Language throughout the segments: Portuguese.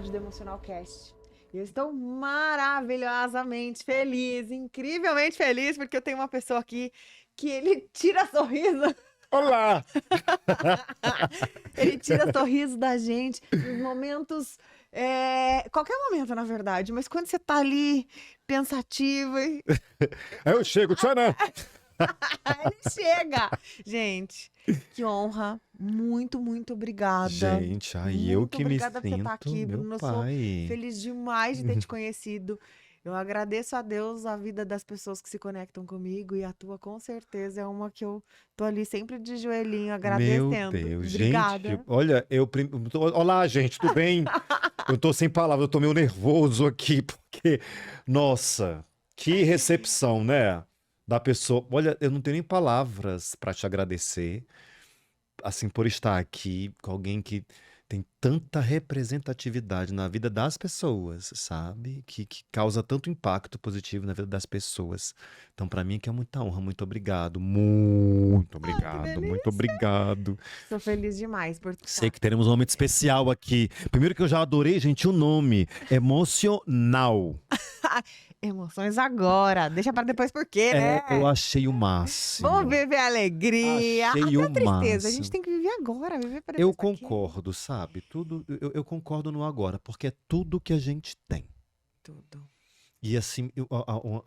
episódio do Emocional Cast. Eu estou maravilhosamente feliz, incrivelmente feliz, porque eu tenho uma pessoa aqui que ele tira sorriso. Olá! Ele tira sorriso da gente nos momentos, qualquer momento, na verdade, mas quando você tá ali pensativo, Aí eu chego, tcharam! ele chega. Gente, que honra. Muito, muito obrigada. Gente, aí eu Muito que me obrigada por você estar sinto, aqui, meu Bruno. Eu sou pai. feliz demais de ter te conhecido. Eu agradeço a Deus a vida das pessoas que se conectam comigo e a tua, com certeza, é uma que eu tô ali sempre de joelhinho Meu agradecendo. Deus, Obrigada. gente, olha, olá, gente, tudo bem? Eu tô sem palavras, eu tô meio nervoso aqui, porque, nossa, que recepção, né? Da pessoa. Olha, eu não tenho nem palavras pra te agradecer, assim, por estar aqui com alguém que tem tanta representatividade na vida das pessoas, sabe? Que causa tanto impacto positivo na vida das pessoas. Então, pra mim, que é muita honra. Muito obrigado. Muito obrigado. delícia. Muito obrigado. Sou feliz demais por tu Sei estar. que teremos um momento especial aqui. Primeiro que eu já adorei, gente, o nome. Emocional. Emoções agora. Deixa pra depois por quê, né? Eu achei o máximo. Vamos viver a alegria. Achei Até o a tristeza. A gente máximo. tem que viver agora. Viver pra Eu depois pra quê? concordo, sabe? Tudo, eu concordo no agora, porque é tudo que a gente tem. Tudo. E assim,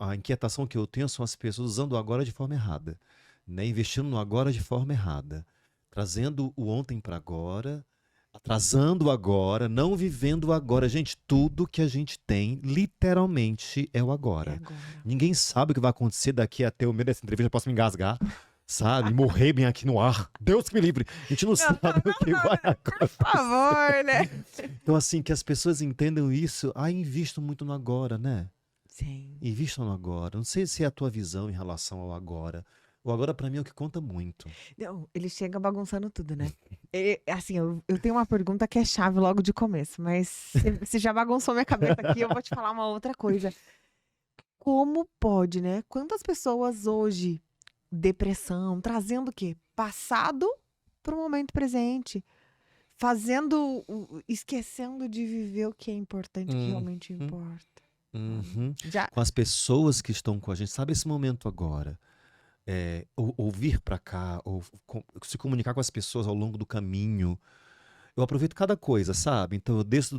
a inquietação que eu tenho são as pessoas usando o agora de forma errada, né? Investindo no agora de forma errada, trazendo o ontem para agora, atrasando o agora, não vivendo o agora. Gente, tudo que a gente tem, literalmente, é o É agora. agora. Ninguém sabe o que vai acontecer daqui até o meio dessa entrevista, eu posso me engasgar, sabe? Morrer bem aqui no ar. Deus que me livre. A gente não sabe o que vai Por acontecer. favor, né? Então, assim, que as pessoas entendam isso. Invisto muito no agora, né? Sim. Invistam no agora. Não sei se é a tua visão em relação ao agora. O agora, pra mim, é o que conta muito. Não, ele chega bagunçando tudo, né? Assim, eu tenho uma pergunta que é chave logo de começo, mas você já bagunçou minha cabeça aqui, eu vou te falar uma outra coisa. Como pode, né? Quantas pessoas hoje, depressão, trazendo o quê? Passado para o momento presente. Esquecendo de viver o que é importante, o que realmente importa. Uhum. Já, Com as pessoas que estão com a gente. Sabe esse momento agora? Ouvir pra cá, ou se comunicar com as pessoas ao longo do caminho. Eu aproveito cada coisa, sabe? Então eu desço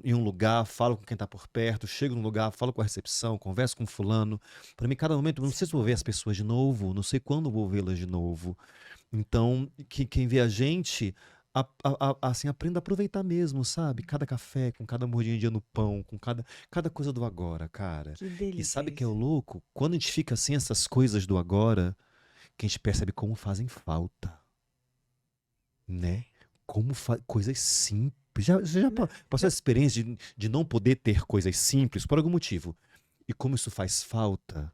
em um lugar, falo com quem tá por perto, chego num lugar, falo com a recepção, converso com fulano. Pra mim, cada momento, eu não sei se vou ver as pessoas de novo, não sei quando vou vê-las de novo. Então, quem vê a gente, assim, aprenda a aproveitar mesmo, sabe? Cada café, com cada mordidinha no pão, com cada coisa do agora, cara. que delícia. E sabe que é o louco? Quando a gente fica assim, essas coisas do agora, que a gente percebe como fazem falta, né? Coisas simples. Você já passou essa experiência de não poder ter coisas simples por algum motivo? E como isso faz falta?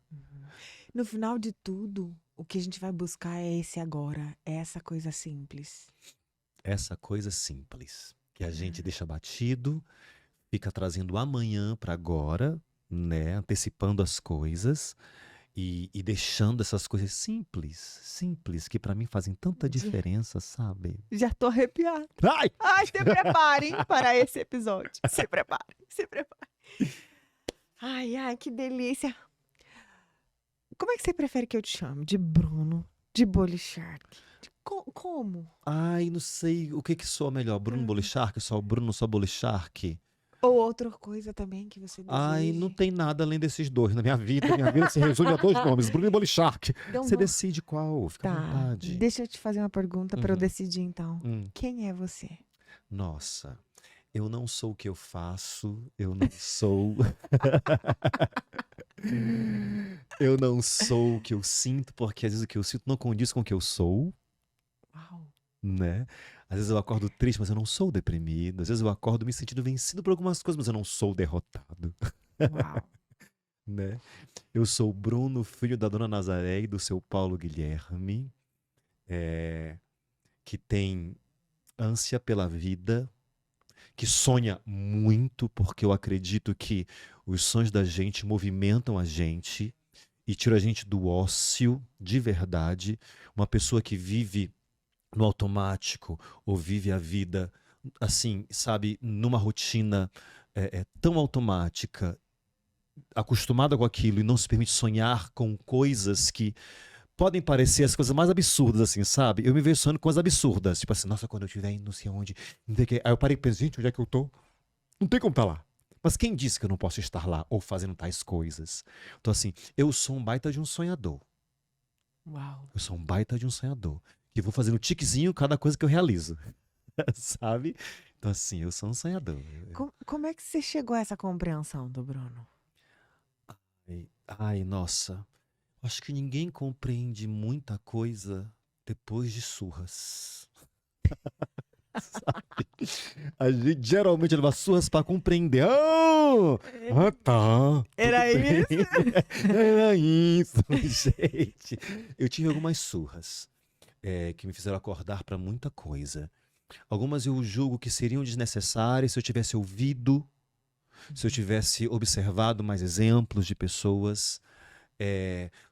No final de tudo, o que a gente vai buscar é esse agora, é essa coisa simples. Essa coisa simples. Que a gente deixa batido, fica trazendo amanhã para agora, né? Antecipando as coisas e deixando essas coisas simples, que para mim fazem tanta diferença, sabe? Já tô arrepiada. Ai! Ai, se preparem para esse episódio. Se preparem, se preparem. Ai, que delícia. Como é que você prefere que eu te chame? De Bruno? De Bolichark? Como? Ai, não sei o que soa melhor, Bruno Bolichark, só o Bruno, só Bolichark. Ou outra coisa também que você deseja? Ai, não tem nada além desses dois na minha vida. Minha vida se resume a dois nomes, Bruno e Bolichark. Então Você vou- decide qual, fica à Tá, vontade. deixa eu te fazer uma pergunta para eu decidir então. Quem é você? Nossa, eu não sou o que eu faço, eu não sou... Eu não sou o que eu sinto, porque às vezes o que eu sinto não condiz com o que eu sou, Uau. né? Às vezes eu acordo triste, mas eu não sou deprimido. Às vezes eu acordo me sentindo vencido por algumas coisas, mas eu não sou derrotado, Uau. né? Eu sou o Bruno, filho da Dona Nazaré e do seu Paulo Guilherme, que tem ânsia pela vida, que sonha muito, porque eu acredito que os sonhos da gente movimentam a gente e tiram a gente do ócio de verdade. Uma pessoa que vive no automático ou vive a vida assim, sabe, numa rotina tão automática, acostumada com aquilo e não se permite sonhar com coisas que podem parecer as coisas mais absurdas, assim, sabe? Eu me vejo sonhando com coisas absurdas. Tipo assim, nossa, quando eu estiver indo não sei onde, não sei o quê. Aí eu parei e pensei, gente, onde é que eu tô? Não tem como estar lá. Mas quem disse que eu não posso estar lá ou fazendo tais coisas? Então, assim, eu sou um baita de um sonhador. Uau. Eu sou um baita de um sonhador. Que vou fazendo tiquezinho cada coisa que eu realizo. Sabe? Então, assim, eu sou um sonhador. Como é que você chegou a essa compreensão do Bruno? Ai, nossa. Acho que ninguém compreende muita coisa depois de surras. Sabe? A gente geralmente leva surras pra compreender. Tá. Era Tudo bem. isso? Era isso, gente. Eu tive algumas surras que me fizeram acordar pra muita coisa. Algumas eu julgo que seriam desnecessárias se eu tivesse ouvido, se eu tivesse observado mais exemplos de pessoas.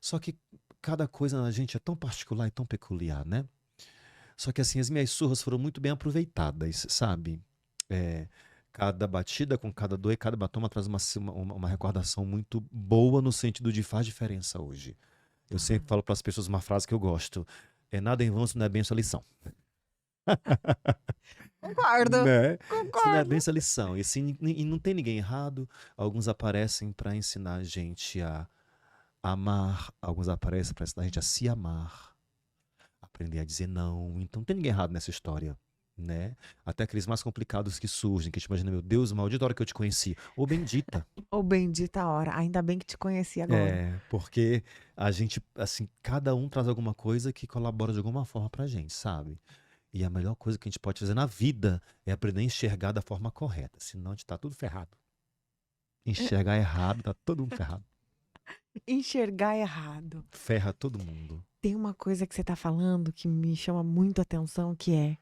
Só que cada coisa na gente é tão particular e tão peculiar, né? Só que assim, as minhas surras foram muito bem aproveitadas, sabe? É, cada batida com cada dor e cada batoma traz uma recordação muito boa no sentido de faz diferença hoje. Eu sempre falo para as pessoas uma frase que eu gosto. Nada em vão se não é bem essa lição. Concordo. Né? Se não é Concordo. bem essa lição. E não tem ninguém errado. Alguns aparecem para ensinar a gente a amar. Alguns aparecem para ensinar a gente a se amar. Aprender a dizer não. Então não tem ninguém errado nessa história. Né? Até aqueles mais complicados que surgem, que a gente imagina, meu Deus, maldita hora que eu te conheci. Ou bendita. Ô, bendita hora. Ainda bem que te conheci agora. Porque a gente, assim, cada um traz alguma coisa que colabora de alguma forma pra gente, sabe? E a melhor coisa que a gente pode fazer na vida é aprender a enxergar da forma correta. Senão a gente tá tudo ferrado. Enxergar errado, tá todo mundo ferrado. Enxergar errado. Ferra todo mundo. Tem uma coisa que você tá falando que me chama muito a atenção, que é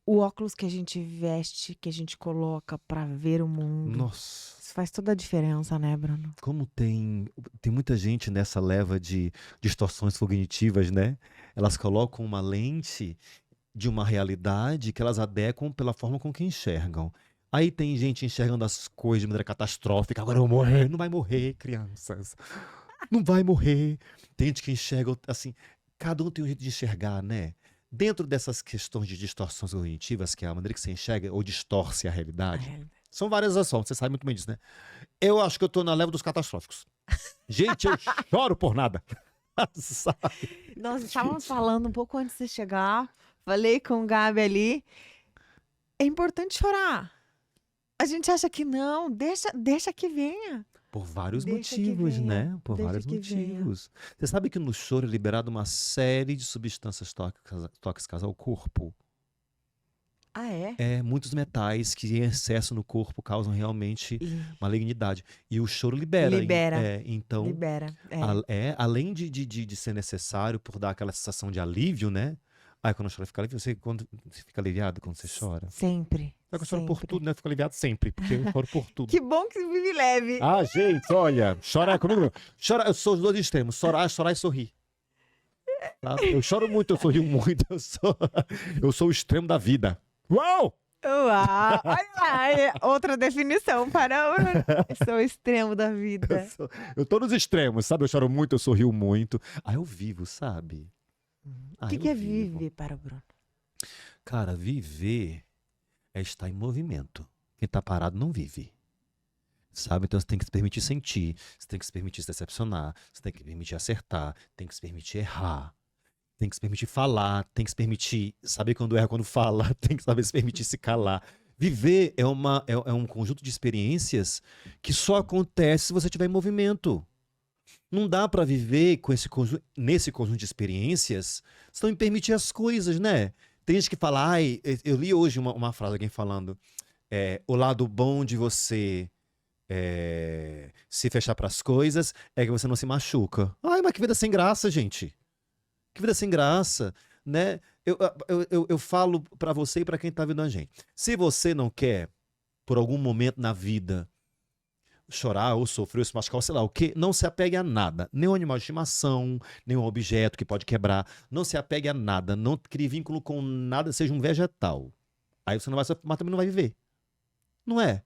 o óculos que a gente veste, que a gente coloca pra ver o mundo. Nossa, Isso faz toda a diferença, né, Bruno? como tem muita gente nessa leva de distorções cognitivas, né? Elas colocam uma lente de uma realidade que elas adequam pela forma com que enxergam. Aí tem gente enxergando as coisas de maneira catastrófica. Agora eu vou morrer. Não vai morrer, crianças. Não vai morrer. Tem gente que enxerga assim. Cada um tem um jeito de enxergar, né? Dentro dessas questões de distorções cognitivas, que é a maneira que você enxerga ou distorce a realidade, são várias ações. Você sabe muito bem disso, né? Eu acho que eu tô na leva dos catastróficos. Gente, eu choro por nada. Sabe? Nós estávamos falando um pouco antes de você chegar. Falei com o Gabi ali. É importante chorar. A gente acha que não. Deixa que venha. Por vários Deixa que motivos, venha, né? Por deixa vários que venha. motivos. Você sabe que no choro é liberado uma série de substâncias tóxicas ao corpo? Ah, é? Muitos metais que em excesso no corpo causam realmente E malignidade. E o choro libera. libera. Então, Libera. além de ser necessário por dar aquela sensação de alívio, né? Aí quando chora fica alívio, você fica aliviado quando você chora. Sempre. Só que eu choro por sempre. tudo, né? Eu fico aliviado sempre, porque eu choro por tudo. Que bom que você vive leve. Ah, gente, olha, chorar comigo. Chora, eu sou os dois extremos, chorar e sorrir. Tá? Eu choro muito, eu sorrio muito, eu sou o extremo da vida. Uau! Uau! Olha lá, outra definição para o Bruno. Esse é o extremo da vida. Eu tô nos extremos, sabe? Eu choro muito, eu sorrio muito. Eu vivo, sabe? O que é viver para o Bruno? Cara, viver é estar em movimento. Quem tá parado não vive. Sabe? Então você tem que se permitir sentir, você tem que se permitir se decepcionar, você tem que se permitir acertar, tem que se permitir errar, tem que se permitir falar, tem que se permitir saber quando erra, quando fala, tem que saber se permitir se calar. Viver é um conjunto de experiências que só acontece se você estiver em movimento. Não dá pra viver com nesse conjunto de experiências se não me permitir as coisas, né? Tem gente que fala, eu li hoje uma frase, alguém falando, o lado bom de você se fechar pras coisas é que você não se machuca. Mas que vida sem graça, gente. Que vida sem graça, né? Eu falo pra você e pra quem tá vendo a gente. Se você não quer, por algum momento na vida, chorar ou sofrer ou se machucar, ou sei lá o quê, não se apegue a nada. Nem um animal de estimação, nem um objeto que pode quebrar. Não se apegue a nada. Não crie vínculo com nada, seja um vegetal. Aí você não vai, mas também não vai viver. Não é?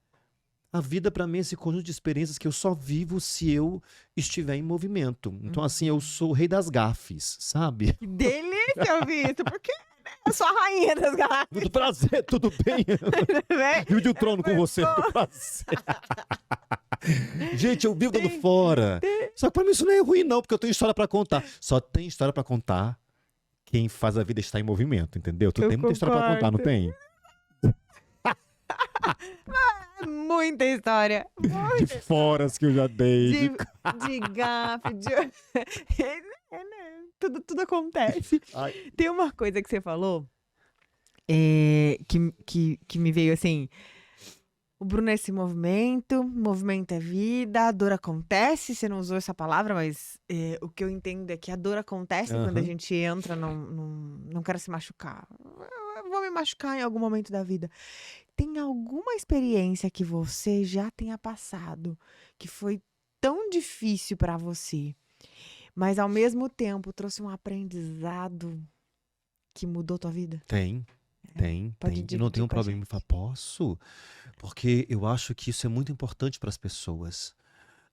A vida, pra mim, é esse conjunto de experiências que eu só vivo se eu estiver em movimento. Então, assim, eu sou o rei das gafes, sabe? Que delícia ouvir isso, porque eu sou a rainha das galáxias, Muito prazer, tudo bem? né? Divide o trono com você, muito prazer. Gente, eu vivo dando fora. Só que pra mim isso não é ruim, não, porque eu tenho história pra contar. Só tem história pra contar quem faz a vida estar em movimento, entendeu? Tu Eu tem muita história pra contar, não concordo. tem? Muita história. De foras que eu já dei. De gafe, de... né? Tudo acontece. Ai. Tem uma coisa que você falou que me veio assim. O Bruno é esse movimento é vida, a dor acontece. Você não usou essa palavra, mas o que eu entendo é que a dor acontece quando a gente entra não quero se machucar. Eu vou me machucar em algum momento da vida. Tem alguma experiência que você já tenha passado que foi tão difícil pra você, mas ao mesmo tempo trouxe um aprendizado que mudou tua vida? Tem. Pode Eu não tenho dividir um com a problema em gente. falar, posso? Porque eu acho que isso é muito importante para as pessoas.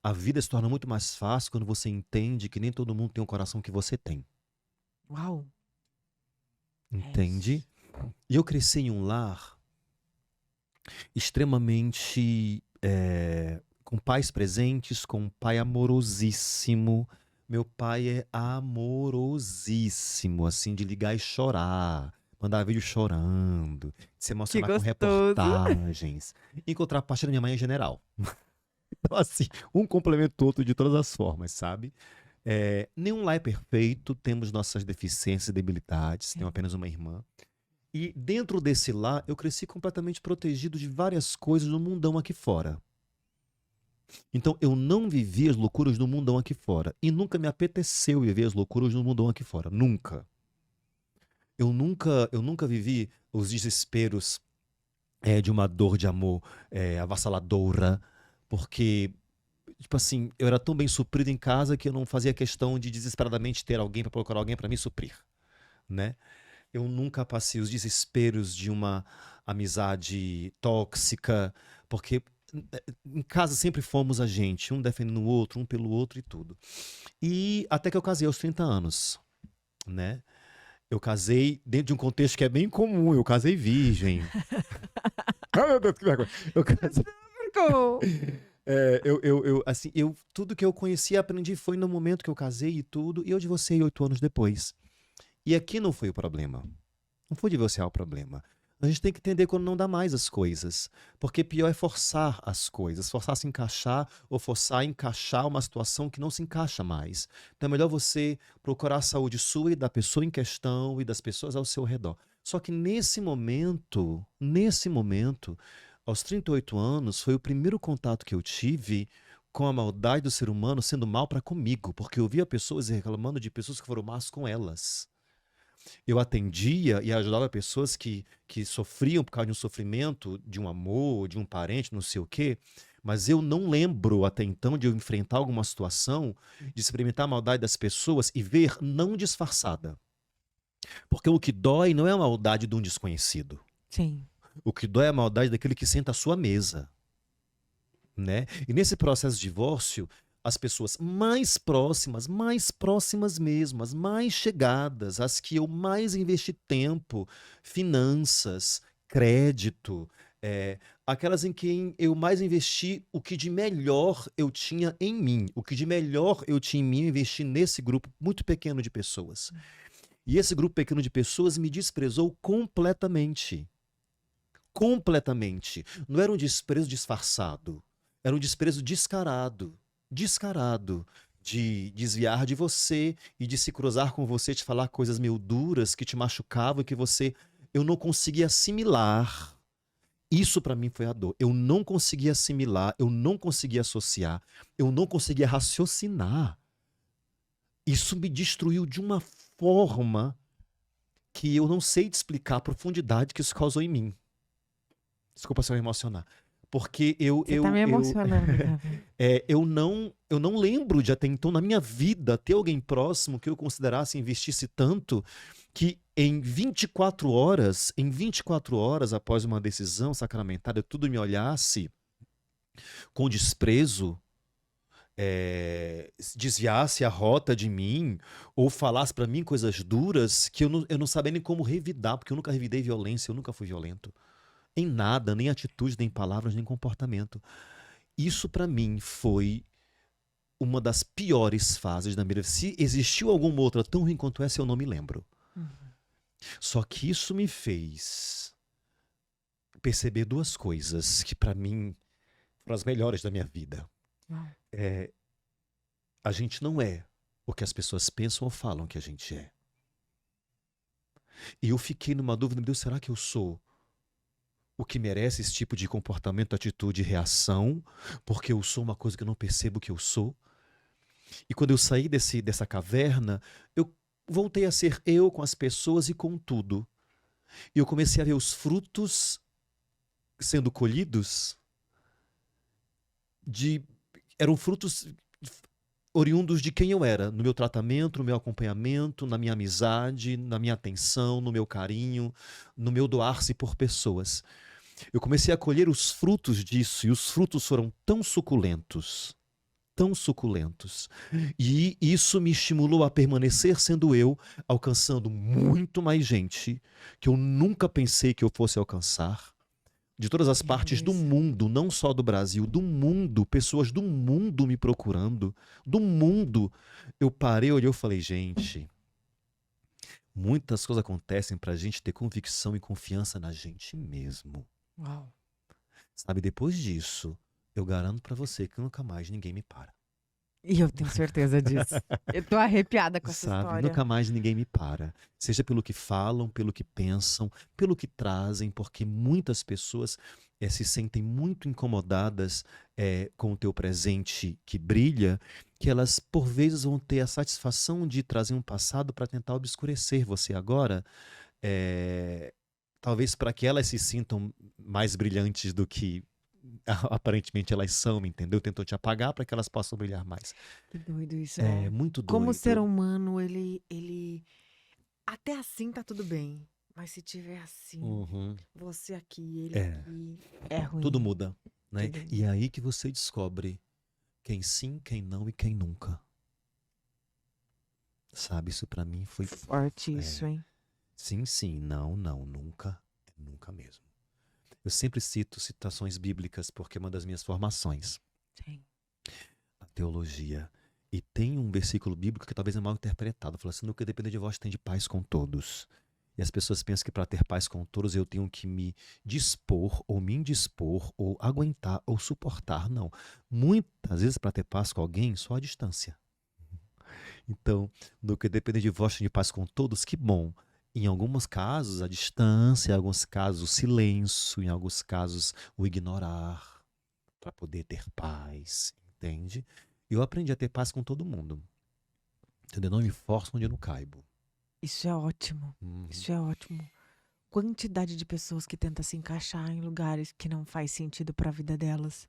A vida se torna muito mais fácil quando você entende que nem todo mundo tem o coração que você tem. Uau. Entende? E eu cresci em um lar extremamente com pais presentes, com um pai amorosíssimo. Meu pai é amorosíssimo, assim, de ligar e chorar. Mandar vídeo chorando, se emocionar com gostoso. reportagens. Em contrapartida, minha mãe é general. Então, assim, um complementa o outro de todas as formas, sabe? Nenhum lar é perfeito, temos nossas deficiências e debilidades, tenho apenas uma irmã. E dentro desse lar, eu cresci completamente protegido de várias coisas do mundão aqui fora. Então, eu não vivi as loucuras do mundão aqui fora. E nunca me apeteceu viver as loucuras do mundão aqui fora. Nunca. Eu nunca vivi os desesperos de uma dor de amor avassaladora, porque, tipo assim, eu era tão bem suprido em casa que eu não fazia questão de desesperadamente ter alguém para procurar alguém para me suprir, né? Eu nunca passei os desesperos de uma amizade tóxica, porque em casa sempre fomos a gente, um defendendo o outro, um pelo outro e tudo. E até que eu casei aos 30 anos, né? Eu casei dentro de um contexto que é bem comum, eu casei virgem. Ai, meu Deus, que vergonha. Eu casei... tudo que eu conheci e aprendi foi no momento que eu casei e tudo, e eu divorciei 8 anos depois. E aqui não foi o problema. Não foi divorciar o problema. A gente tem que entender quando não dá mais as coisas. Porque pior é forçar as coisas. Forçar a se encaixar ou forçar a encaixar uma situação que não se encaixa mais. Então é melhor você procurar a saúde sua e da pessoa em questão e das pessoas ao seu redor. Só que nesse momento, aos 38 anos, foi o primeiro contato que eu tive com a maldade do ser humano sendo mal para comigo. Porque eu via pessoas reclamando de pessoas que foram más com elas. Eu atendia e ajudava pessoas que sofriam por causa de um sofrimento, de um amor, de um parente, não sei o quê, mas eu não lembro até então de eu enfrentar alguma situação, de experimentar a maldade das pessoas e ver não disfarçada. Porque o que dói não é a maldade de um desconhecido. Sim. O que dói é a maldade daquele que senta à sua mesa, né? E nesse processo de divórcio, as pessoas mais próximas mesmo, as mais chegadas, as que eu mais investi tempo, finanças, crédito, aquelas em quem eu mais investi o que de melhor eu tinha em mim, o que de melhor eu tinha em mim, eu investi nesse grupo muito pequeno de pessoas. E esse grupo pequeno de pessoas me desprezou completamente. Completamente. Não era um desprezo disfarçado, era um desprezo descarado, de desviar de você e de se cruzar com você, de falar coisas meio duras que te machucavam, que eu não conseguia assimilar. Isso para mim foi a dor. Eu não conseguia assimilar, eu não conseguia associar, eu não conseguia raciocinar. Isso me destruiu de uma forma que eu não sei te explicar a profundidade que isso causou em mim. Desculpa se eu me emocionar. Porque Você tá me emocionando, eu não lembro de até então na minha vida ter alguém próximo que eu considerasse investisse tanto que em 24 horas após uma decisão sacramentada, tudo me olhasse com desprezo, desviasse a rota de mim, ou falasse pra mim coisas duras que eu não sabia nem como revidar, porque eu nunca revidei violência, eu nunca fui violento. Em nada, nem atitude, nem palavras, nem comportamento. Isso pra mim foi uma das piores fases da minha vida. Se existiu alguma outra tão ruim quanto essa, eu não me lembro. Só que isso me fez perceber duas coisas que pra mim foram as melhores da minha vida. A gente não é o que as pessoas pensam ou falam que a gente é. E eu fiquei numa dúvida, meu Deus, será que eu sou o que merece esse tipo de comportamento, atitude e reação? Porque eu sou uma coisa que eu não percebo que eu sou? E quando eu saí dessa caverna, eu voltei a ser eu com as pessoas e com tudo. E eu comecei a ver os frutos sendo colhidos eram frutos oriundos de quem eu era, no meu tratamento, no meu acompanhamento, na minha amizade, na minha atenção, no meu carinho, no meu doar-se por pessoas. Eu comecei a colher os frutos disso, e os frutos foram tão suculentos, e isso me estimulou a permanecer sendo eu, alcançando muito mais gente que eu nunca pensei que eu fosse alcançar, de todas as partes do mundo, não só do Brasil, do mundo, pessoas do mundo me procurando, do mundo. Eu parei, olhei e falei, gente, muitas coisas acontecem pra gente ter convicção e confiança na gente mesmo. Uau. Sabe, depois disso, eu garanto pra você que nunca mais ninguém me para. E eu tenho certeza disso. Eu tô arrepiada com essa história. Nunca mais ninguém me para. Seja pelo que falam, pelo que pensam, pelo que trazem, porque muitas pessoas se sentem muito incomodadas com o teu presente que brilha, que elas por vezes vão ter a satisfação de trazer um passado para tentar obscurecer você agora, talvez para que elas se sintam mais brilhantes do que aparentemente elas são, entendeu? Tentam te apagar para que elas possam brilhar mais. Que doido isso, né? É muito doido. Como ser humano, ele... Até assim tá tudo bem. Mas se tiver assim, você aqui, ele aqui, é ruim. Tudo muda, né? E é aí que você descobre quem sim, quem não e quem nunca. Sabe, isso pra mim foi... Forte isso, hein? Sim, sim, não, não, nunca, nunca mesmo. Eu sempre cito citações bíblicas porque é uma das minhas formações. Sim. A teologia. E tem um versículo bíblico que talvez é mal interpretado. Fala assim, no que depender de vós tem de paz com todos. E as pessoas pensam que para ter paz com todos eu tenho que me dispor, ou me indispor, ou aguentar, ou suportar. Não. Muitas vezes para ter paz com alguém, só a distância. Então, no que depender de vós tem de paz com todos, que bom. Em alguns casos, a distância, em alguns casos, o silêncio, em alguns casos, o ignorar, para poder ter paz, entende? Eu aprendi a ter paz com todo mundo. Entendeu? Não me forço onde eu não caibo. Isso é ótimo. Isso é ótimo. Quantidade de pessoas que tentam se encaixar em lugares que não faz sentido para a vida delas.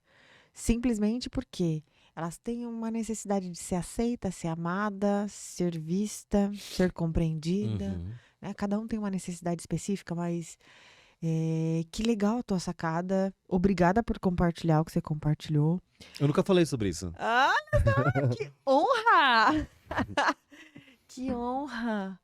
Simplesmente porque elas têm uma necessidade de ser aceita, ser amada, ser vista, ser compreendida. Né? Cada um tem uma necessidade específica, mas que legal a tua sacada. Obrigada por compartilhar o que você compartilhou. Eu nunca falei sobre isso. Ah, que honra! Que honra!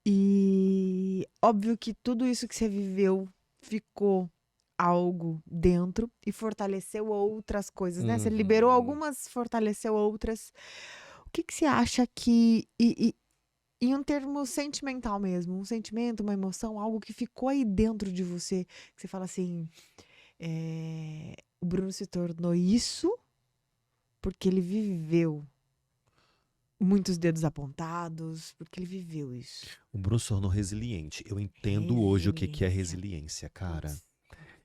E óbvio que tudo isso que você viveu ficou algo dentro e fortaleceu outras coisas, né? Você liberou algumas, fortaleceu outras. O que você acha que... em um termo sentimental mesmo, um sentimento, uma emoção, algo que ficou aí dentro de você, que você fala assim, o Bruno se tornou isso porque ele viveu muitos dedos apontados, porque ele viveu isso. O Bruno se tornou resiliente. Eu entendo hoje o que é resiliência, cara.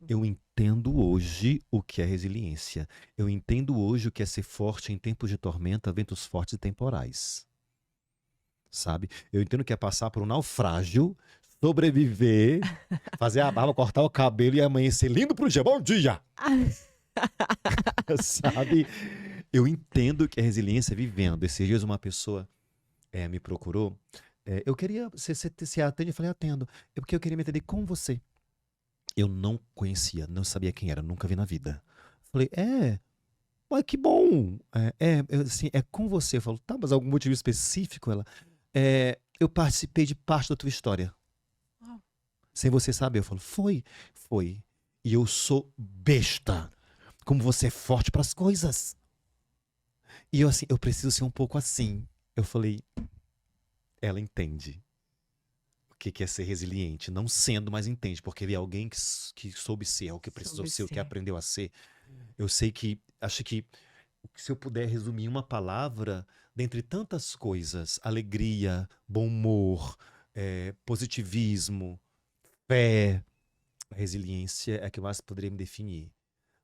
Eu entendo hoje o que é resiliência. Eu entendo hoje o que é ser forte em tempos de tormenta, ventos fortes e temporais. Sabe? Eu entendo que é passar por um naufrágio, sobreviver, fazer a barba, cortar o cabelo e amanhecer lindo pro dia. Bom dia! Sabe? Eu entendo que é resiliência vivendo. Esses dias uma pessoa me procurou Eu queria. Você atende? Eu falei, atendo. É porque eu queria me atender com você. Eu não conhecia, não sabia quem era, nunca vi na vida. Falei, ué, que bom. Assim, é com você. Eu falo, tá, mas algum motivo específico? Ela, eu participei de parte da tua história. Ah, Sem você saber. Eu falo, foi. E eu sou besta. Como você é forte para as coisas. E eu, assim, eu preciso ser um pouco assim. Eu falei, ela entende o que é ser resiliente. Não sendo, mas entende. Porque vi alguém que soube ser, o que precisou soube ser, o que ser. aprendeu a ser. Eu sei que, acho que se eu puder resumir em uma palavra, dentre tantas coisas, alegria, bom humor, positivismo, fé, resiliência é a que mais poderia me definir.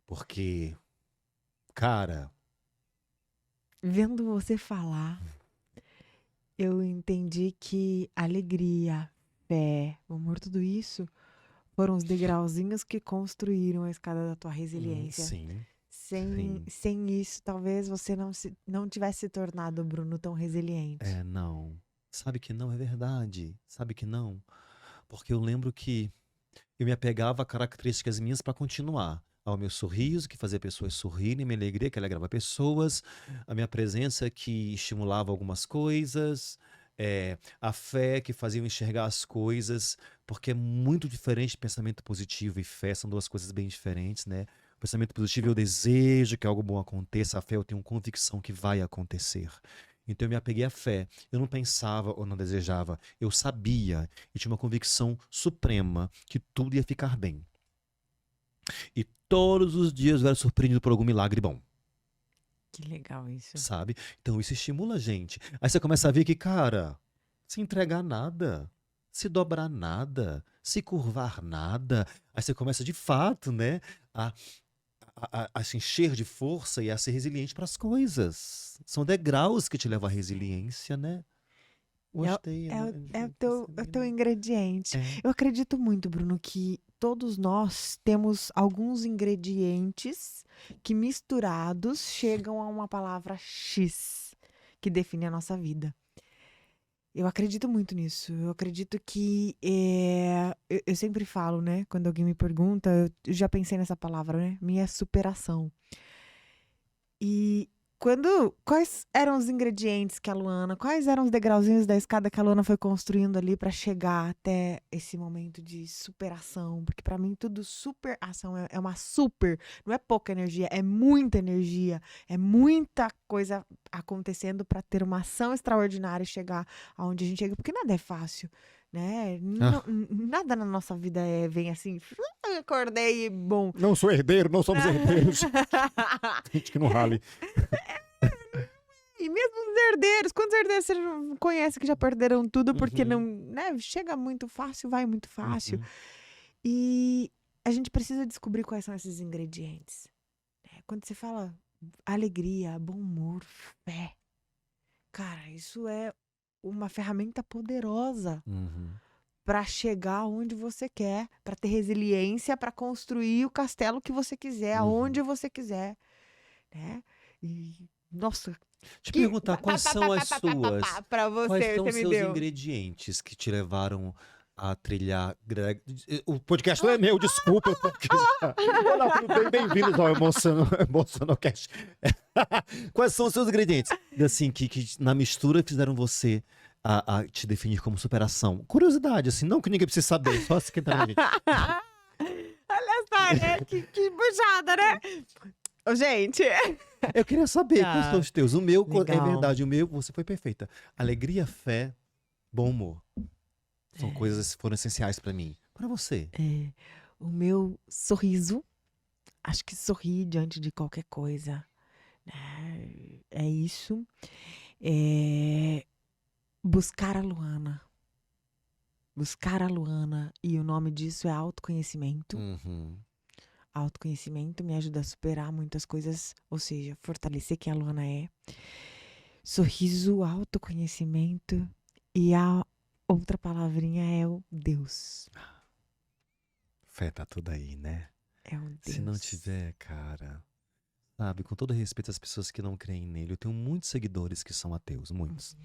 Porque, cara, Vendo você falar, eu entendi que alegria, fé, amor, tudo isso foram os degrauzinhos que construíram a escada da tua resiliência. sim, Sem, sim. sem isso, talvez você não tivesse se tornado, Bruno, tão resiliente. Não. Sabe que não é verdade. Sabe que não. Porque eu lembro que eu me apegava a características minhas para continuar. Ao meu sorriso, que fazia pessoas sorrirem, minha alegria, que alegrava pessoas, a minha presença, que estimulava algumas coisas, a fé, que fazia eu enxergar as coisas, porque é muito diferente pensamento positivo e fé, são duas coisas bem diferentes, né? O pensamento positivo eu desejo que algo bom aconteça, a fé eu tenho convicção que vai acontecer. Então eu me apeguei à fé. Eu não pensava ou não desejava, eu sabia e tinha uma convicção suprema que tudo ia ficar bem. E todos os dias eu era surpreendido por algum milagre bom, Que legal isso. sabe? Então isso estimula a gente. Aí você começa a ver que, cara, se entregar nada, se dobrar nada, se curvar nada. Aí você começa de fato, né, a, a se encher de força e a ser resiliente para as coisas. São degraus que te levam à resiliência, né? É, Gostei, é, né? o- é o teu, é o Percebi, teu né? ingrediente. É. Eu acredito muito, Bruno, que todos nós temos alguns ingredientes que misturados chegam a uma palavra X que define a nossa vida. Eu acredito muito nisso. Eu acredito que eu sempre falo, né? Quando alguém me pergunta, eu já pensei nessa palavra, né? Minha superação. E quais eram os ingredientes que a Luana, quais eram os degrauzinhos da escada que a Luana foi construindo ali pra chegar até esse momento de superação? Porque pra mim tudo superação é uma super, não é pouca energia, é muita energia, é muita coisa acontecendo pra ter uma ação extraordinária e chegar aonde a gente chega, porque nada é fácil. Né? Ah, Nada na nossa vida vem assim, acordei e bom. não sou herdeiro, não somos herdeiros. Gente que não rale. E mesmo os herdeiros, quantos herdeiros você não conhece que já perderam tudo porque não, Uhum, né, chega muito fácil, vai muito fácil. uhum, E a gente precisa descobrir quais são esses ingredientes. Quando você fala alegria, bom humor, fé, cara, isso é uma ferramenta poderosa uhum, para chegar onde você quer, para ter resiliência, para construir o castelo que você quiser, uhum. aonde você quiser, né? E nossa, Te que perguntar quais são as suas, para quais você, são você os me seus deu. ingredientes que te levaram a trilhar. O podcast não é meu, desculpa, eu tô aqui já. Olá, tudo bem? Bem-vindos ao Emocionocast. Quais são os seus ingredientes? Assim, que na mistura fizeram você a te definir como superação? Curiosidade, assim, não que ninguém precise saber, só se quem tá na gente. Olha só, né? Que puxada, né? Ô, gente. Eu queria saber quais são Tá, os teus. O meu, é legal. verdade, o meu, você foi perfeita. Alegria, fé, bom humor. São coisas que foram essenciais pra mim. Pra você. É, o meu sorriso, acho que sorrir diante de qualquer coisa, né? É isso. É, buscar a Luana. Buscar a Luana. E o nome disso é autoconhecimento. Uhum. Autoconhecimento me ajuda a superar muitas coisas, ou seja, fortalecer quem a Luana é. Sorriso, autoconhecimento e a outra palavrinha é o Deus. Fé tá tudo aí, né? É o Se não Deus. tiver, cara. Sabe, com todo respeito às pessoas que não creem nele, eu tenho muitos seguidores que são ateus, muitos.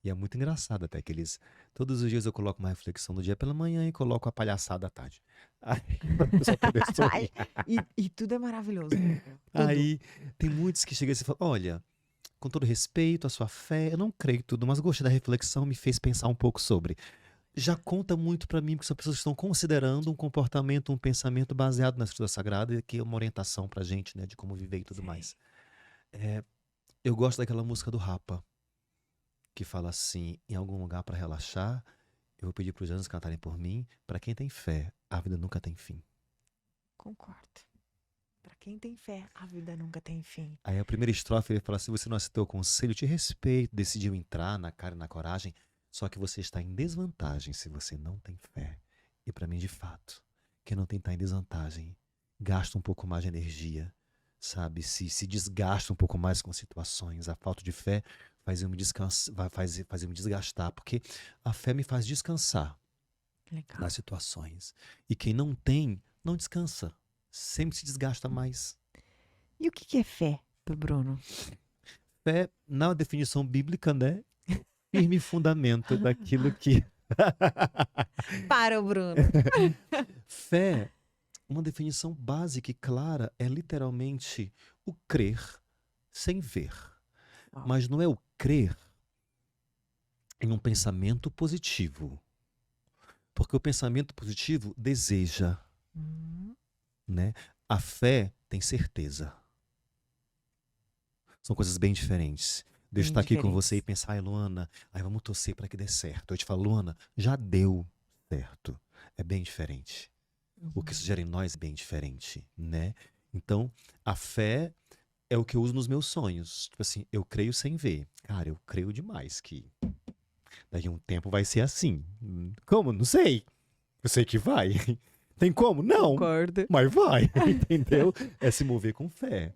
E é muito engraçado até que eles... Todos os dias eu coloco uma reflexão do dia pela manhã e coloco a palhaçada à tarde. Aí, pra pessoa poder sorrir. E tudo é maravilhoso. Tudo. Aí tem muitos que chegam assim e falam, olha, com todo respeito à sua fé, eu não creio em tudo, mas gostei da reflexão, me fez pensar um pouco sobre. Já conta muito pra mim, porque são pessoas que estão considerando um comportamento, um pensamento baseado na Escritura Sagrada, que é uma orientação pra gente, né, de como viver e tudo Sei. mais. Eu gosto daquela música do Rapa, que fala assim, em algum lugar pra relaxar, eu vou pedir pros anjos cantarem por mim, pra quem tem fé, a vida nunca tem fim. Concordo. Pra quem tem fé, a vida nunca tem fim. Aí a primeira estrofe ele fala: se você não aceitou o conselho, eu te respeito, decidiu entrar na cara e na coragem, só que você está em desvantagem se você não tem fé. E pra mim, de fato, quem não tem tá em desvantagem, gasta um pouco mais de energia, sabe? Se desgasta um pouco mais com situações. A falta de fé faz eu me fazer eu me desgastar, porque a fé me faz descansar Legal. nas situações. E quem não tem, não descansa. Sempre se desgasta mais. E o que é fé pro Bruno? Fé, na definição bíblica, né? Firme fundamento daquilo que. Para o Bruno. Fé, uma definição básica e clara, é literalmente o crer sem ver. Uau. Mas não é o crer em um pensamento positivo. Porque o pensamento positivo deseja, né? A fé tem certeza. São coisas bem diferentes. De eu Bem estar aqui com diferentes. você e pensar, ai, Luana, aí vamos torcer para que dê certo. Eu te falo, Luana, já deu certo. É bem diferente. O que isso gera em nós é bem diferente, né? Então, a fé é o que eu uso nos meus sonhos. Tipo assim, eu creio sem ver. Cara, eu creio demais que daqui a um tempo vai ser assim. Como? Não sei. Eu sei que vai. Tem como? Não. Concordo. Mas vai, entendeu? É se mover com fé.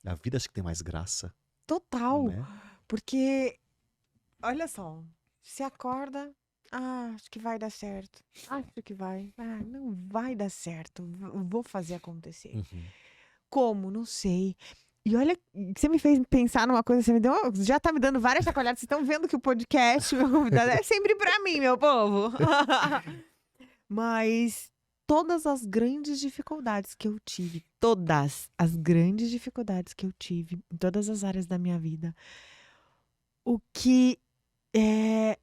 A vida acho que tem mais graça, Total. né? Porque, olha só, se acorda, acho que vai dar certo. Acho que vai. Ah, não vai dar certo. Vou fazer acontecer. Uhum. Como? Não sei. E olha, você me fez pensar numa coisa, você me deu, já tá me dando várias chacoalhadas. Vocês estão vendo que o podcast, meu convidado, é sempre pra mim, meu povo. Mas todas as grandes dificuldades que eu tive, todas as grandes dificuldades que eu tive em todas as áreas da minha vida, o que é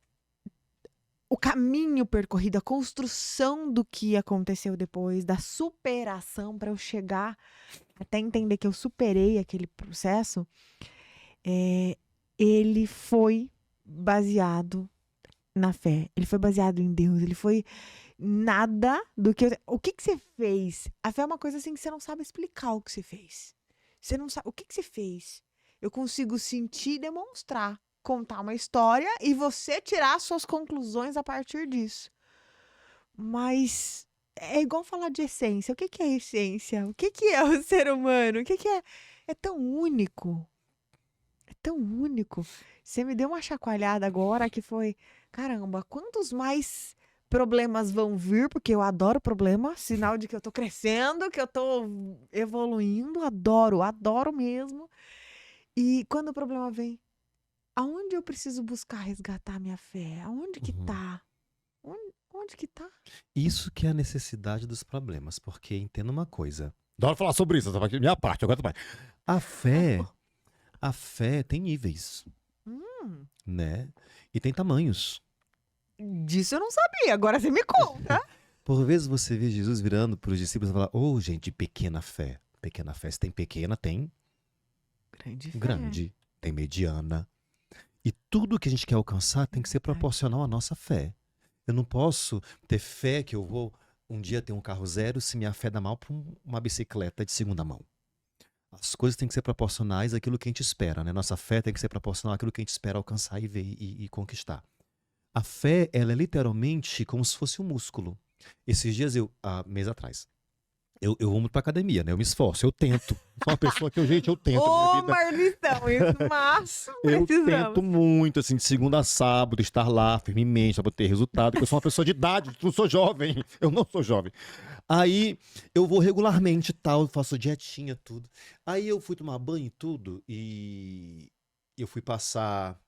o caminho percorrido, a construção do que aconteceu depois, da superação para eu chegar até entender que eu superei aquele processo, ele foi baseado na fé, ele foi baseado em Deus, ele foi nada do que... O que que você fez? A fé é uma coisa assim que você não sabe explicar o que você fez. Você não sabe... O que que você fez? Eu consigo sentir e demonstrar, contar uma história e você tirar suas conclusões a partir disso. Mas é igual falar de essência. O que que é essência? O que que é o ser humano? O que que é? É tão único. É tão único. Você me deu uma chacoalhada agora que foi... Caramba, quantos mais problemas vão vir? Porque eu adoro problema. Sinal de que eu tô crescendo, que eu tô evoluindo. Adoro mesmo. E quando o problema vem, aonde eu preciso buscar resgatar minha fé? Aonde que Uhum. tá? Onde que tá? Isso que é a necessidade dos problemas, porque entenda uma coisa. Adoro falar sobre isso, essa aqui é minha parte, eu aguento mais. A fé tem níveis, né? E tem tamanhos. Disso eu não sabia. Agora você me conta. Por vezes você vê Jesus virando para os discípulos e falar: ô, gente, pequena fé. Pequena fé. Se tem pequena, tem Grande fé. grande, tem mediana. E tudo que a gente quer alcançar tem que ser proporcional à nossa fé. Eu não posso ter fé que eu vou um dia ter um carro zero se minha fé dá mal para uma bicicleta de segunda mão. As coisas têm que ser proporcionais àquilo que a gente espera, né? Nossa fé tem que ser proporcional àquilo que a gente espera alcançar e ver e conquistar. A fé, ela é literalmente como se fosse um músculo. Esses dias mês atrás, eu vou muito pra academia, né? Eu me esforço, eu tento. Sou uma pessoa que eu tento. Ô, Marlitão, isso, mas Eu precisamos. tento muito, assim, de segunda a sábado, estar lá firmemente para ter resultado, porque eu sou uma pessoa de idade, eu não sou jovem, eu não sou jovem. Aí eu vou regularmente tal, faço dietinha, tudo. Aí eu fui tomar banho e tudo, e eu fui passar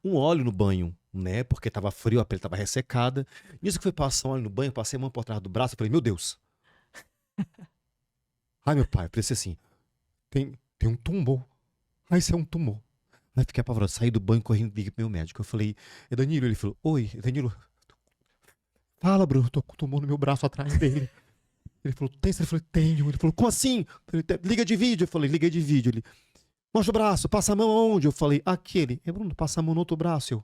Um óleo no banho, né? Porque tava frio, a pele tava ressecada. Nisso que foi passar um óleo no banho, eu passei a mão por trás do braço e falei, meu Deus. Ai, meu pai, eu pensei assim, tem um tumor. Ai, isso é um tumor. Aí fiquei apavorado, saí do banho correndo, liguei pro meu médico. Eu falei, é Danilo? Ele falou, oi, é Danilo. Fala, Bruno, eu tô com um tumor no meu braço atrás dele. Ele falou, tem? Eu falei, tenho. Ele falou, como assim? Eu falei, liga de vídeo. Eu falei, liguei de vídeo. Ele, mostra o braço, passa a mão aonde? Eu falei, aqui. Ele, Bruno, passa a mão no outro braço.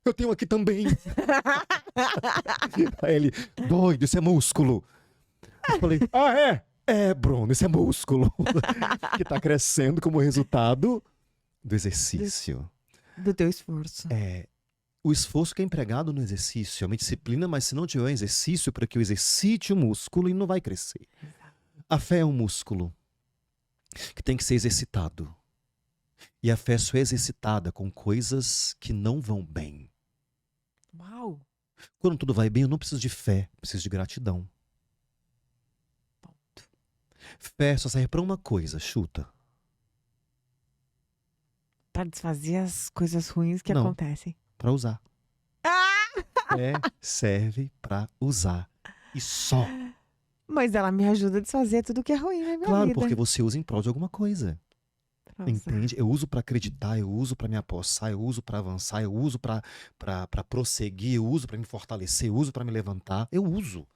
Eu tenho aqui também. Aí ele, doido, isso é músculo. Eu falei, é? É, Bruno, isso é músculo. Que tá crescendo como resultado do exercício. Do teu esforço. O esforço que é empregado no exercício é uma disciplina, mas se não tiver exercício para que eu exercite o músculo, ele não vai crescer. A fé é um músculo que tem que ser exercitado. E a fé só é exercitada com coisas que não vão bem. Uau! Quando tudo vai bem, eu não preciso de fé, preciso de gratidão. Ponto. Fé só serve para uma coisa, chuta. Pra desfazer as coisas ruins que Não. acontecem. Para usar. Fé serve para usar. E só. Mas ela me ajuda a desfazer tudo que é ruim na minha Claro, vida. porque você usa em prol de alguma coisa. Pra usar. Entende? Eu uso para acreditar, eu uso para me apossar, eu uso para avançar, eu uso para prosseguir, eu uso para me fortalecer, eu uso para me levantar. Eu uso.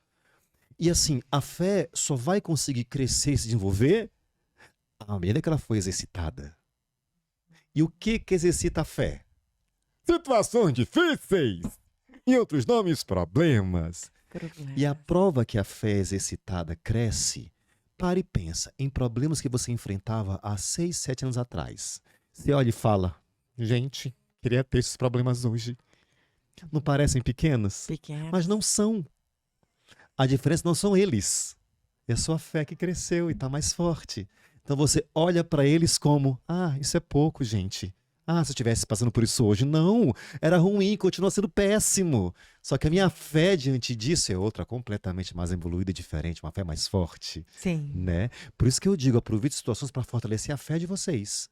E assim, a fé só vai conseguir crescer e se desenvolver à medida que ela foi exercitada. E o que exercita a fé? Situações difíceis. Em outros nomes, problemas. E a prova que a fé exercitada cresce, para e pensa em problemas que você enfrentava há 6, 7 anos atrás. Você olha e fala, gente, queria ter esses problemas hoje. Não parecem pequenos? Pequeno. Mas não são. A diferença não são eles. É a sua fé que cresceu e está mais forte. Então você olha para eles como, isso é pouco, gente. Se eu estivesse passando por isso hoje. Não, era ruim, continua sendo péssimo. Só que a minha fé diante disso é outra, completamente mais evoluída e diferente, uma fé mais forte. Sim. Né? Por isso que eu digo, aproveite situações para fortalecer a fé de vocês.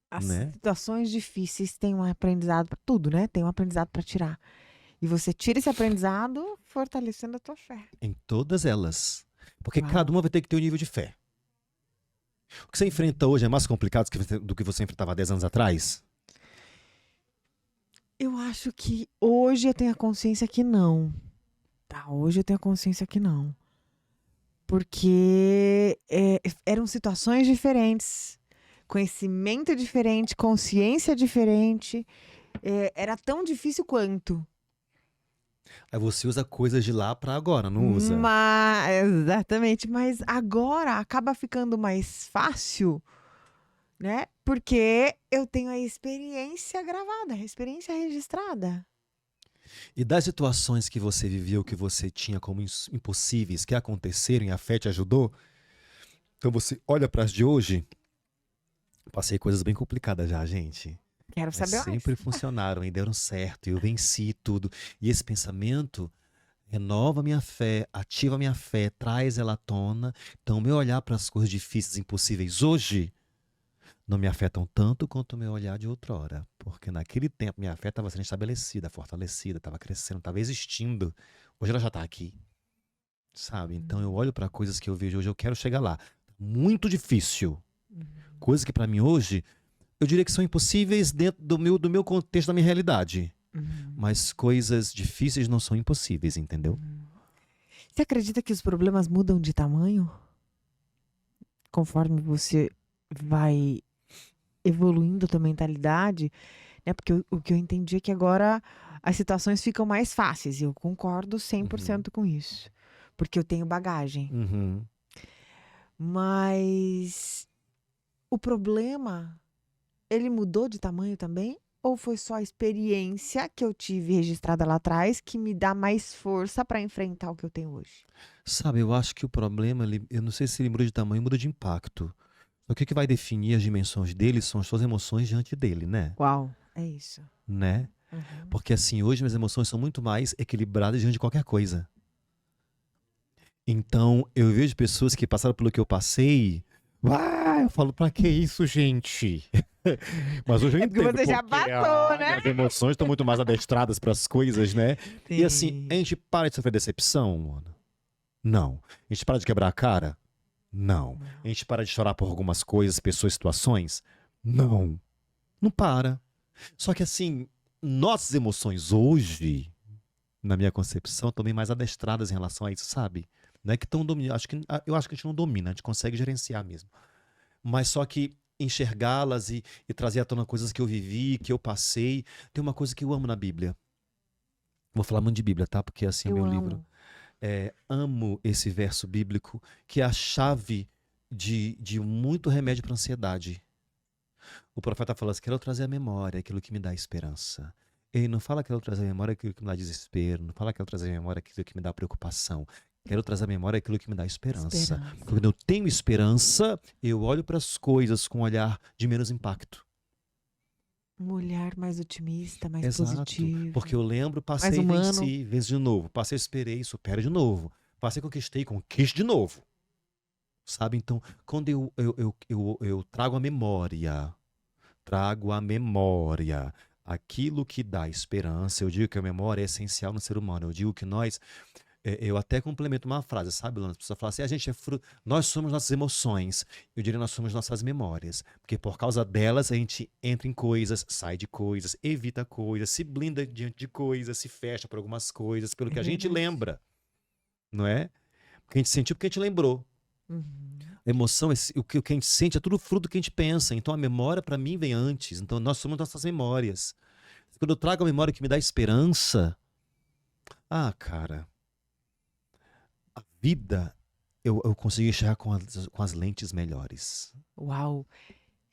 As Né? situações difíceis têm um aprendizado para tudo, né? Tem um aprendizado para tirar. E você tira esse aprendizado fortalecendo a tua fé. Em todas elas. Porque Uau. cada uma vai ter que ter um nível de fé. O que você enfrenta hoje é mais complicado do que você enfrentava há 10 anos atrás? Eu acho que hoje eu tenho a consciência que não. Tá, hoje eu tenho a consciência que não. Porque eram situações diferentes. Conhecimento diferente, consciência diferente. Era tão difícil quanto. Aí você usa coisas de lá para agora, não usa? Exatamente, mas agora acaba ficando mais fácil, né? Porque eu tenho a experiência gravada, a experiência registrada. E das situações que você viveu, que você tinha como impossíveis, que aconteceram e a fé te ajudou, então você olha para as de hoje, passei coisas bem complicadas já, gente. Quero Mas saber mais. sempre funcionaram e deram certo, eu venci tudo. E esse pensamento renova minha fé, ativa minha fé, traz ela à tona. Então, o meu olhar para as coisas difíceis, impossíveis hoje, não me afetam tanto quanto o meu olhar de outrora. Porque naquele tempo minha fé estava sendo estabelecida, fortalecida, estava crescendo, estava existindo. Hoje ela já está aqui. Sabe? Então eu olho para coisas que eu vejo hoje, eu quero chegar lá. Muito difícil. Coisas que para mim hoje, eu diria que são impossíveis dentro do meu contexto, da minha realidade. Mas coisas difíceis não são impossíveis, entendeu? Você acredita que os problemas mudam de tamanho? Conforme você vai evoluindo a tua mentalidade, né? Porque o que eu entendi é que agora as situações ficam mais fáceis. E eu concordo 100% com isso. Porque eu tenho bagagem. Uhum. Mas o problema, ele mudou de tamanho também? Ou foi só a experiência que eu tive registrada lá atrás que me dá mais força para enfrentar o que eu tenho hoje? Sabe, eu acho que o problema, eu não sei se ele muda de tamanho, muda de impacto. O que vai definir as dimensões dele são as suas emoções diante dele, né? Uau, é isso. Né? Porque assim, hoje minhas emoções são muito mais equilibradas diante de qualquer coisa. Então, eu vejo pessoas que passaram pelo que eu passei, Eu falo, pra que isso, gente? Mas hoje eu É porque entendo, você já porque passou, né? as emoções estão muito mais adestradas para as coisas, né? E assim, a Sim. gente para de sofrer decepção, mano? Não. A gente para de quebrar a cara? Não. A gente para de chorar por algumas coisas, pessoas, situações? Não. Não para. Só que assim, nossas emoções hoje, na minha concepção, estão bem mais adestradas em relação a isso, sabe? Não é que estão dominando. Eu acho que a gente não domina, a gente consegue gerenciar mesmo. Mas só que enxergá-las e trazer à tona coisas que eu vivi, que eu passei. Tem uma coisa que eu amo na Bíblia. Vou falar muito de Bíblia, tá? Porque assim é Eu meu livro. amo. Amo esse verso bíblico, que é a chave de muito remédio para ansiedade. O profeta fala assim: quero trazer à memória aquilo que me dá esperança. Ele não fala que quero trazer à memória aquilo que me dá desespero, não fala que quero trazer à memória aquilo que me dá preocupação. Quero trazer à memória aquilo que me dá esperança. Esperança. Quando eu tenho esperança, eu olho para as coisas com um olhar de menos impacto. Um olhar mais otimista, mais Exato. positivo. Porque eu lembro, Mais passei e humano. venci, venci de novo. Passei, esperei, supero de novo. Passei, conquistei, conquisto de novo. Sabe? Então, quando eu trago a memória, aquilo que dá esperança, eu digo que a memória é essencial no ser humano. Eu digo que eu até complemento uma frase, sabe, Lana? As pessoas falam assim, a gente nós somos nossas emoções. Eu diria nós somos nossas memórias. Porque por causa delas a gente entra em coisas, sai de coisas, evita coisas, se blinda diante de coisas, se fecha por algumas coisas, pelo É que a gente verdade. lembra. Não é? Porque a gente sentiu porque a gente lembrou. Uhum. A emoção, o que a gente sente é tudo fruto do que a gente pensa. Então a memória para mim vem antes. Então nós somos nossas memórias. Quando eu trago a memória que me dá esperança, cara, a vida eu consigo enxergar com as lentes melhores. Uau!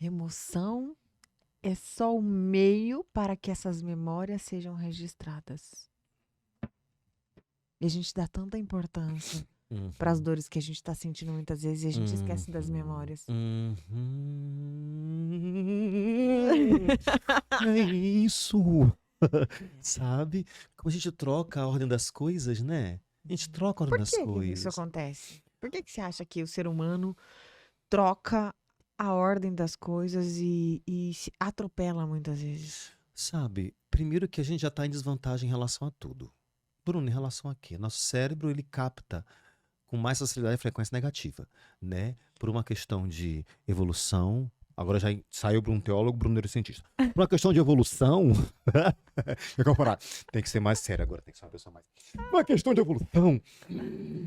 Emoção é só o meio para que essas memórias sejam registradas. E a gente dá tanta importância para as dores que a gente está sentindo muitas vezes e a gente esquece das memórias. É isso. Sabe? Como a gente troca a ordem das coisas, né? A gente troca a ordem Por das que isso coisas. acontece? Por que você acha que o ser humano troca a ordem das coisas e se atropela muitas vezes? Sabe? Primeiro que a gente já está em desvantagem em relação a tudo. Bruno, em relação a quê? Nosso cérebro, ele capta com mais facilidade a frequência negativa, né? Por uma questão de evolução. Agora já saiu Bruno teólogo, Bruno neurocientista. Por uma questão de evolução. Eu vou parar. Tem que ser mais sério agora, tem que ser uma pessoa mais. Uma questão de evolução.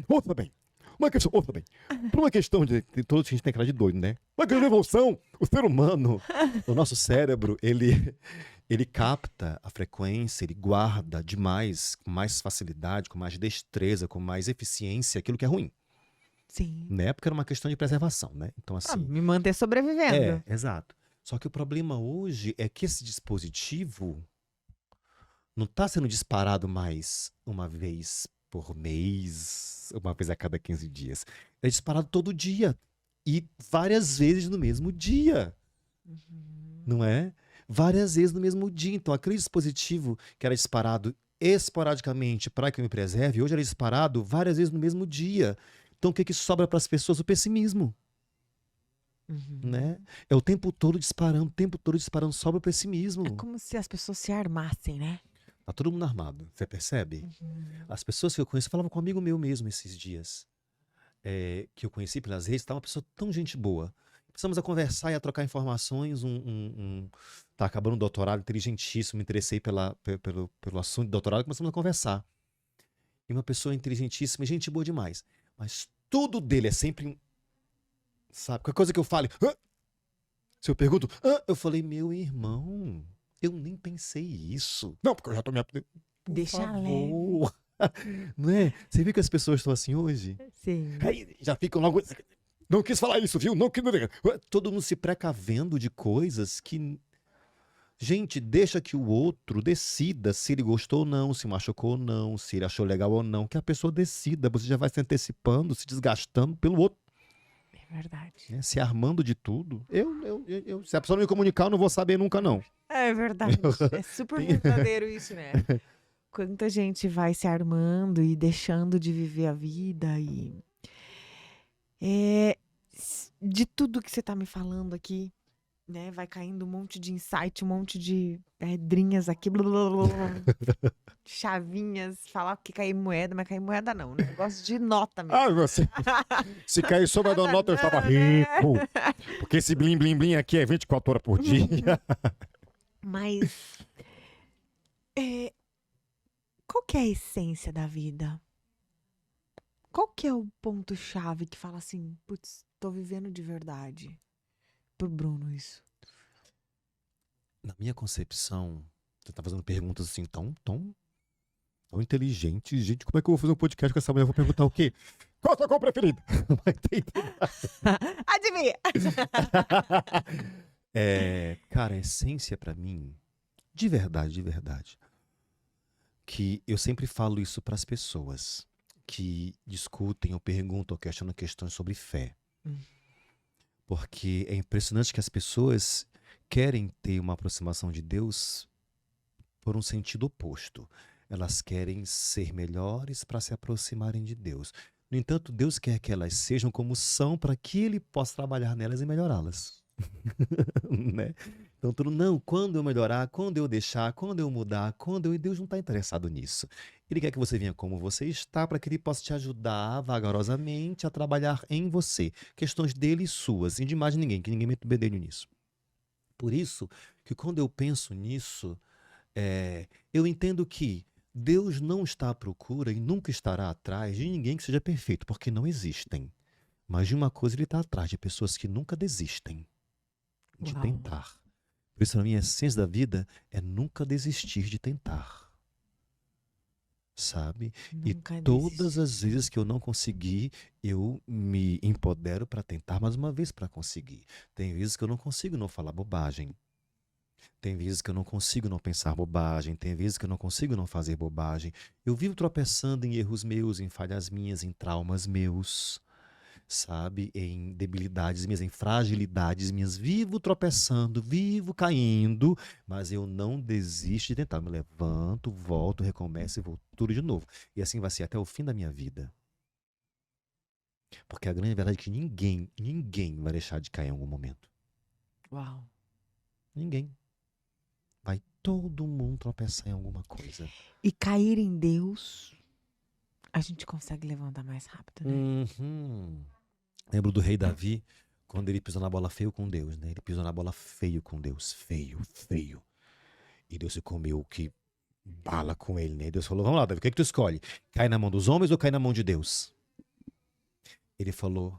Ouça bem. Ouça bem. Por uma questão de. Todos a gente tem cara de doido, né? Uma questão de evolução. O ser humano, o nosso cérebro, ele capta a frequência, ele guarda demais, com mais facilidade, com mais destreza, com mais eficiência, aquilo que é ruim. Sim. Na época era uma questão de preservação, né? Então, assim. Me manter sobrevivendo. Exato. Só que o problema hoje é que esse dispositivo não está sendo disparado mais uma vez por mês, uma vez a cada 15 dias. É disparado todo dia. E várias vezes no mesmo dia. Não é? Várias vezes no mesmo dia. Então, aquele dispositivo que era disparado esporadicamente para que eu me preserve, hoje ele é disparado várias vezes no mesmo dia. Então, o que sobra para as pessoas? O pessimismo. Né? É o tempo todo disparando, sobra o pessimismo. É como se as pessoas se armassem, né? Tá todo mundo armado, você percebe? As pessoas que eu conheço, falavam com um amigo meu mesmo esses dias, que eu conheci pelas redes, tá uma pessoa tão gente boa. Precisamos a conversar e a trocar informações. Tá acabando o doutorado, inteligentíssimo, me interessei pelo assunto do doutorado, começamos a conversar. E uma pessoa inteligentíssima, gente boa demais. Mas tudo dele é sempre, sabe, qualquer coisa que eu fale, se eu pergunto, eu falei, meu irmão, eu nem pensei isso. Não, porque eu já tô me... Deixa leve. Não é? Você viu que as pessoas estão assim hoje? Sim. Aí já ficam logo... Não quis falar isso, viu? Não quis... Todo mundo se precavendo de coisas que... Gente, deixa que o outro decida se ele gostou ou não, se machucou ou não, se ele achou legal ou não. Que a pessoa decida. Você já vai se antecipando, se desgastando pelo outro. É verdade. Né? Se armando de tudo. Se a pessoa não me comunicar, eu não vou saber nunca, não. É verdade. É super verdadeiro isso, né? Quanta gente vai se armando e deixando de viver a vida e... De tudo que você tá me falando aqui, né? Vai caindo um monte de insight, um monte de pedrinhas aqui, blá, blá, blá, blá, chavinhas, falar que cair moeda, mas cair moeda não, né? Eu gosto de nota mesmo. Ah, você. Se cair sobre a Nada nota, eu estava não, né? rico. Porque esse blim blim blim aqui é 24 horas por dia. Mas qual que é a essência da vida? Qual que é o ponto-chave que fala assim, putz, tô vivendo de verdade? Pro Bruno, isso. Na minha concepção, você tá fazendo perguntas assim tão inteligentes. Gente, como é que eu vou fazer um podcast com essa mulher? Eu vou perguntar o quê? Qual a sua cor preferida? Vai ter- Adivinha! Cara, a essência pra mim, de verdade, que eu sempre falo isso pras pessoas que discutem ou perguntam ou questionam questões sobre fé. Hum. Porque é impressionante que as pessoas querem ter uma aproximação de Deus por um sentido oposto. Elas querem ser melhores para se aproximarem de Deus. No entanto, Deus quer que elas sejam como são para que Ele possa trabalhar nelas e melhorá-las. Né? Então, tudo, não, quando eu melhorar, quando eu deixar, quando eu mudar, e Deus não está interessado nisso. Ele quer que você venha como você está para que Ele possa te ajudar vagarosamente a trabalhar em você. Questões dele e suas, e de mais ninguém, que ninguém mete o bedelho nisso. Por isso que quando eu penso nisso, eu entendo que Deus não está à procura e nunca estará atrás de ninguém que seja perfeito, porque não existem. Mas de uma coisa Ele está atrás, de pessoas que nunca desistem de Uau. tentar. Por isso, a minha essência da vida é nunca desistir de tentar. Sabe? E Nunca todas desistir. as vezes que eu não consegui, eu me empodero para tentar mais uma vez para conseguir. Tem vezes que eu não consigo não falar bobagem. Tem vezes que eu não consigo não pensar bobagem. Tem vezes que eu não consigo não fazer bobagem. Eu vivo tropeçando em erros meus, em falhas minhas, em traumas meus, sabe? Em debilidades minhas, em fragilidades minhas. Vivo tropeçando, vivo caindo, mas eu não desisto de tentar. Me levanto, volto, recomeço e vou tudo de novo. E assim vai ser até o fim da minha vida. Porque a grande verdade é que ninguém vai deixar de cair em algum momento. Uau. Ninguém. Vai todo mundo tropeçar em alguma coisa. E cair em Deus, a gente consegue levantar mais rápido, né? Uhum. Lembro do rei Davi, quando ele pisou na bola feio com Deus, né? Ele pisou na bola feio com Deus. Feio. E Deus se comeu que bala com ele, né? E Deus falou, vamos lá, Davi, o que é que tu escolhe? Cai na mão dos homens ou cai na mão de Deus? Ele falou,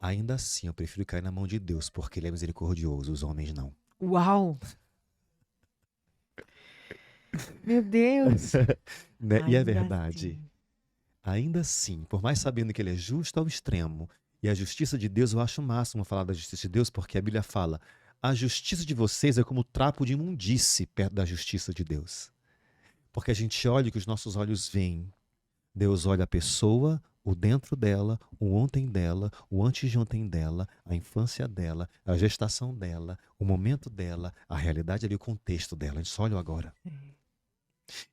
ainda assim, eu prefiro cair na mão de Deus, porque Ele é misericordioso, os homens não. Uau! Meu Deus! Né? E é Ainda verdade. assim. Ainda assim, por mais sabendo que Ele é justo ao extremo, e a justiça de Deus, eu acho o máximo falar da justiça de Deus, porque a Bíblia fala, a justiça de vocês é como trapo de imundície perto da justiça de Deus. Porque a gente olha o que os nossos olhos veem. Deus olha a pessoa, o dentro dela, o ontem dela, o antes de ontem dela, a infância dela, a gestação dela, o momento dela, a realidade ali, o contexto dela. A gente só olha o agora.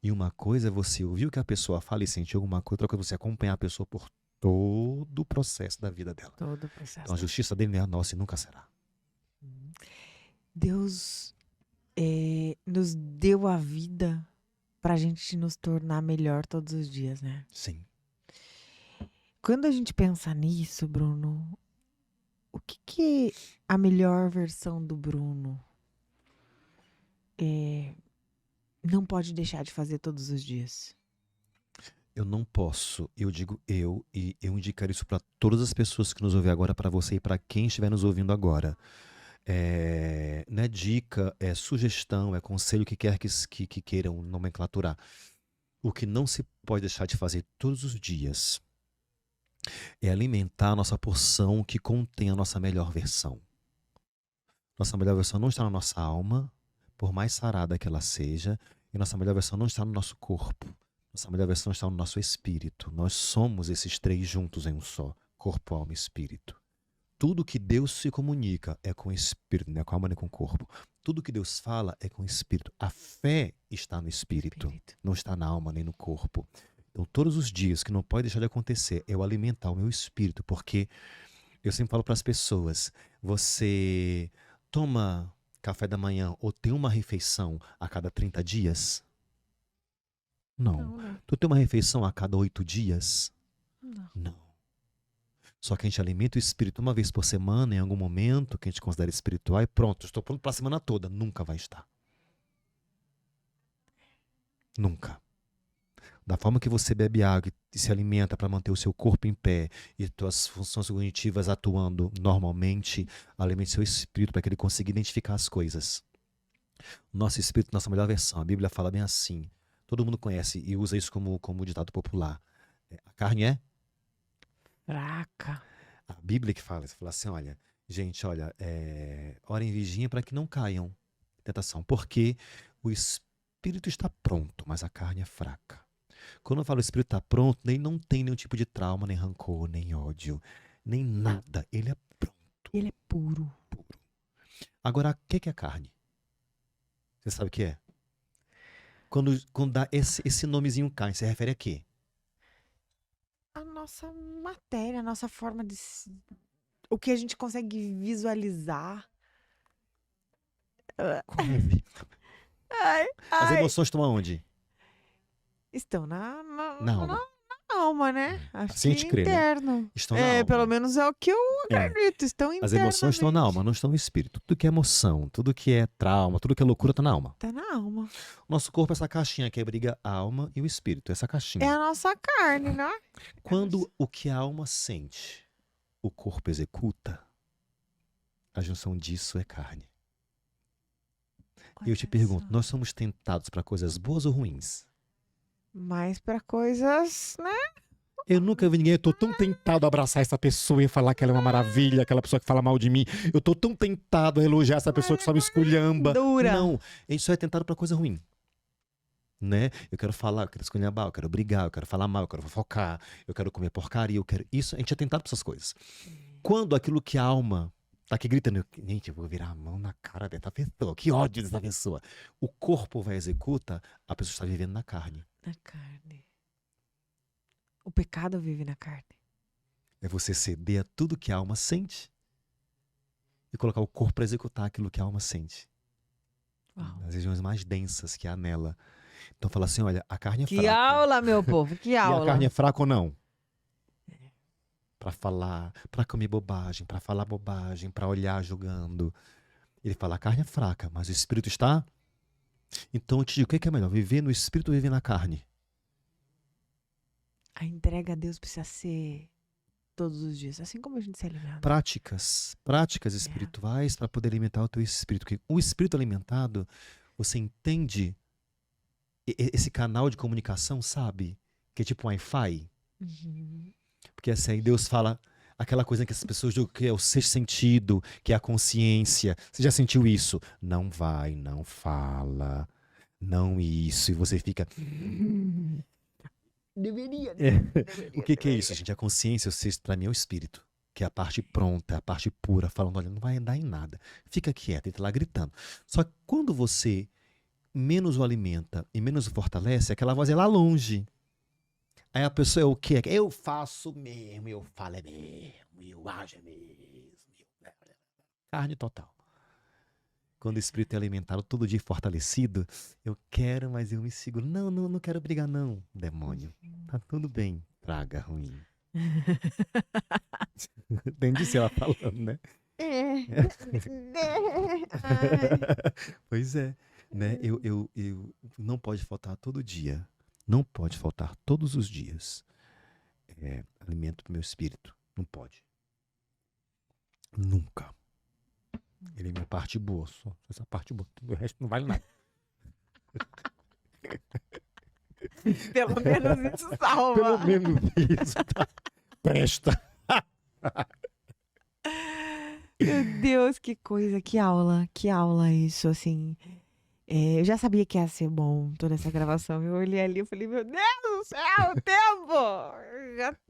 E uma coisa é você ouvir o que a pessoa fala e sentir alguma coisa, outra coisa é você acompanhar a pessoa por todo o processo da vida dela. Todo o processo. Então a justiça dele não é a nossa e nunca será. Deus nos deu a vida pra gente nos tornar melhor todos os dias, né? Sim. Quando a gente pensa nisso, Bruno, o que é a melhor versão do Bruno não pode deixar de fazer todos os dias? Eu não posso, eu digo eu, e eu indicaria isso para todas as pessoas que nos ouvem agora, para você e para quem estiver nos ouvindo agora. Não é dica, é sugestão, é conselho que quer que queiram nomenclaturar. O que não se pode deixar de fazer todos os dias é alimentar a nossa porção que contém a nossa melhor versão. Nossa melhor versão não está na nossa alma, por mais sarada que ela seja, e nossa melhor versão não está no nosso corpo. Nossa melhor versão está no nosso espírito. Nós somos esses três juntos em um só, corpo, alma e espírito. Tudo que Deus se comunica é com o espírito, não é com a alma nem com o corpo. Tudo que Deus fala é com o espírito. A fé está no espírito, não está na alma nem no corpo. Então, todos os dias que não pode deixar de acontecer é eu alimentar o meu espírito, porque Eu sempre falo para as pessoas, você toma café da manhã ou tem uma refeição a cada 30 dias? Não. Não. Tu tem uma refeição a cada 8 dias? Não. Não. Só que a gente alimenta o espírito uma vez por semana, em algum momento que a gente considera espiritual, e pronto, estou pronto para a semana toda. Nunca vai estar. Nunca. Da forma que você bebe água e se alimenta para manter o seu corpo em pé e suas funções cognitivas atuando normalmente, alimente seu espírito para que ele consiga identificar as coisas. Nosso espírito, nossa melhor versão. A Bíblia fala bem assim. Todo mundo conhece e usa isso como ditado popular. A carne é Fraca. a Bíblia que fala assim, olha, gente, olha, orem e vigiem para que não caiam em tentação, porque o espírito está pronto, mas a carne é fraca. Quando eu falo o espírito está pronto, ele não tem nenhum tipo de trauma, nem rancor, nem ódio, nem nada. Ele é pronto. Ele é puro. Agora, o que é carne? Você sabe o que é? Quando dá esse nomezinho carne, se refere a quê? A nossa matéria, a nossa forma de... O que a gente consegue visualizar. Ai, As emoções estão aonde? Estão na Na alma. alma, né? Acho Assim a que gente crê, né? interno. Estão na alma. Pelo menos é o que eu acredito. Estão As internamente. emoções estão na alma, não estão no espírito. Tudo que é emoção, tudo que é trauma, tudo que é loucura está na alma. Tá na alma. Nosso corpo é essa caixinha que abriga a alma e o espírito, essa caixinha. É a nossa carne, né? Quando o que a alma sente, o corpo executa, a junção disso é carne. E eu te pergunto, nós somos tentados para coisas boas ou ruins? Mas pra coisas, né? Eu nunca vi ninguém, Eu tô tão tentado a abraçar essa pessoa e falar que ela é uma maravilha, aquela pessoa que fala mal de mim. Eu tô tão tentado a elogiar essa pessoa que só me esculhamba. Dura. Não, a gente só é tentado para coisa ruim. Né? Eu quero falar, eu quero esculhambar, eu quero brigar, eu quero falar mal, eu quero fofocar, eu quero comer porcaria, eu quero... Isso, a gente é tentado para essas coisas. Quando aquilo que a alma tá aqui gritando, gente, eu vou virar a mão na cara dessa pessoa, que ódio dessa pessoa. O corpo vai executa, a pessoa está vivendo na carne. Na carne. O pecado vive na carne. É você ceder a tudo que a alma sente e colocar o corpo para executar aquilo que a alma sente. Uau. Nas regiões mais densas que há nela. Então fala assim, olha, a carne é Que fraca. aula, meu povo, que E a aula. carne é fraca ou não? Para falar, para comer bobagem, para falar bobagem, para olhar julgando. Ele fala, a carne é fraca, mas o espírito está... Então eu te digo, o que é melhor? Viver no espírito ou viver na carne? A entrega a Deus precisa ser todos os dias, assim como a gente se alimenta. Práticas espirituais para poder alimentar o teu espírito. Porque o espírito alimentado, você entende esse canal de comunicação, sabe? Que é tipo um Wi-Fi. Uhum. Porque assim, aí Deus fala aquela coisa que as pessoas julgam que é o sexto sentido, que é a consciência. Você já sentiu isso? Não vai, não fala, não isso. E você fica... Deveria. O que é isso, gente? A consciência, o sexto, para mim, é o espírito. Que é a parte pronta, a parte pura, falando, olha, não vai dar em nada. Fica quieto, ele tá lá gritando. Só que quando você menos o alimenta e menos o fortalece, aquela voz é lá longe. Aí a pessoa é o quê? Eu faço mesmo, eu falo é mesmo, eu ajo é mesmo. Carne total. Quando o espírito é alimentado todo dia fortalecido, eu quero, mas eu me seguro. Não quero brigar não, demônio. Tá tudo bem, praga ruim. Entendi se ela falando, né? Pois é, né? Eu não pode faltar todo dia. Não pode faltar todos os dias alimento para o meu espírito. Não pode. Nunca. Ele é minha parte boa, só essa parte boa. O resto não vale nada. Pelo menos isso salva. Pelo menos isso, tá? Presta. Meu Deus, que coisa, que aula isso, assim. Eu já sabia que ia ser bom toda essa gravação. Eu olhei ali e falei, meu Deus do céu, o tempo!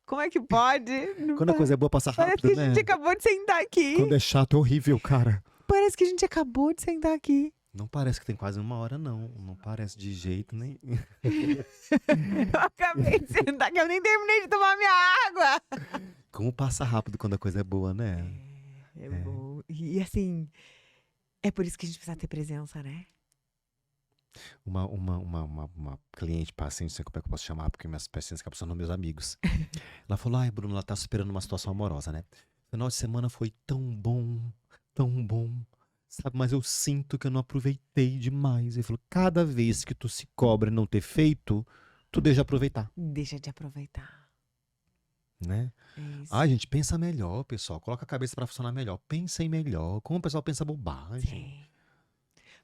Como é que pode? Quando a coisa é boa, passa Parece rápido, que a né? gente acabou de sentar aqui. Quando é chato, é horrível, cara. Parece que a gente acabou de sentar aqui. Não parece que tem quase uma hora, não. Não parece de jeito nem... Eu acabei de sentar aqui, eu nem terminei de tomar minha água. Como passa rápido quando a coisa é boa, né? É bom. E assim, é por isso que a gente precisa ter presença, né? Uma cliente, paciente, não sei como é que eu posso chamar, porque minhas pacientes acabam sendo meus amigos. Ela falou, ai, Bruno, ela tá superando uma situação amorosa, né? Final de semana foi tão bom, sabe? Mas eu sinto que eu não aproveitei demais. Ele falou, cada vez que tu se cobra não ter feito, tu deixa de aproveitar, Deixa de aproveitar. né? É isso. Ai, gente, pensa melhor, pessoal. Coloca a cabeça pra funcionar melhor. Pensem melhor. Como o pessoal pensa bobagem. Sim.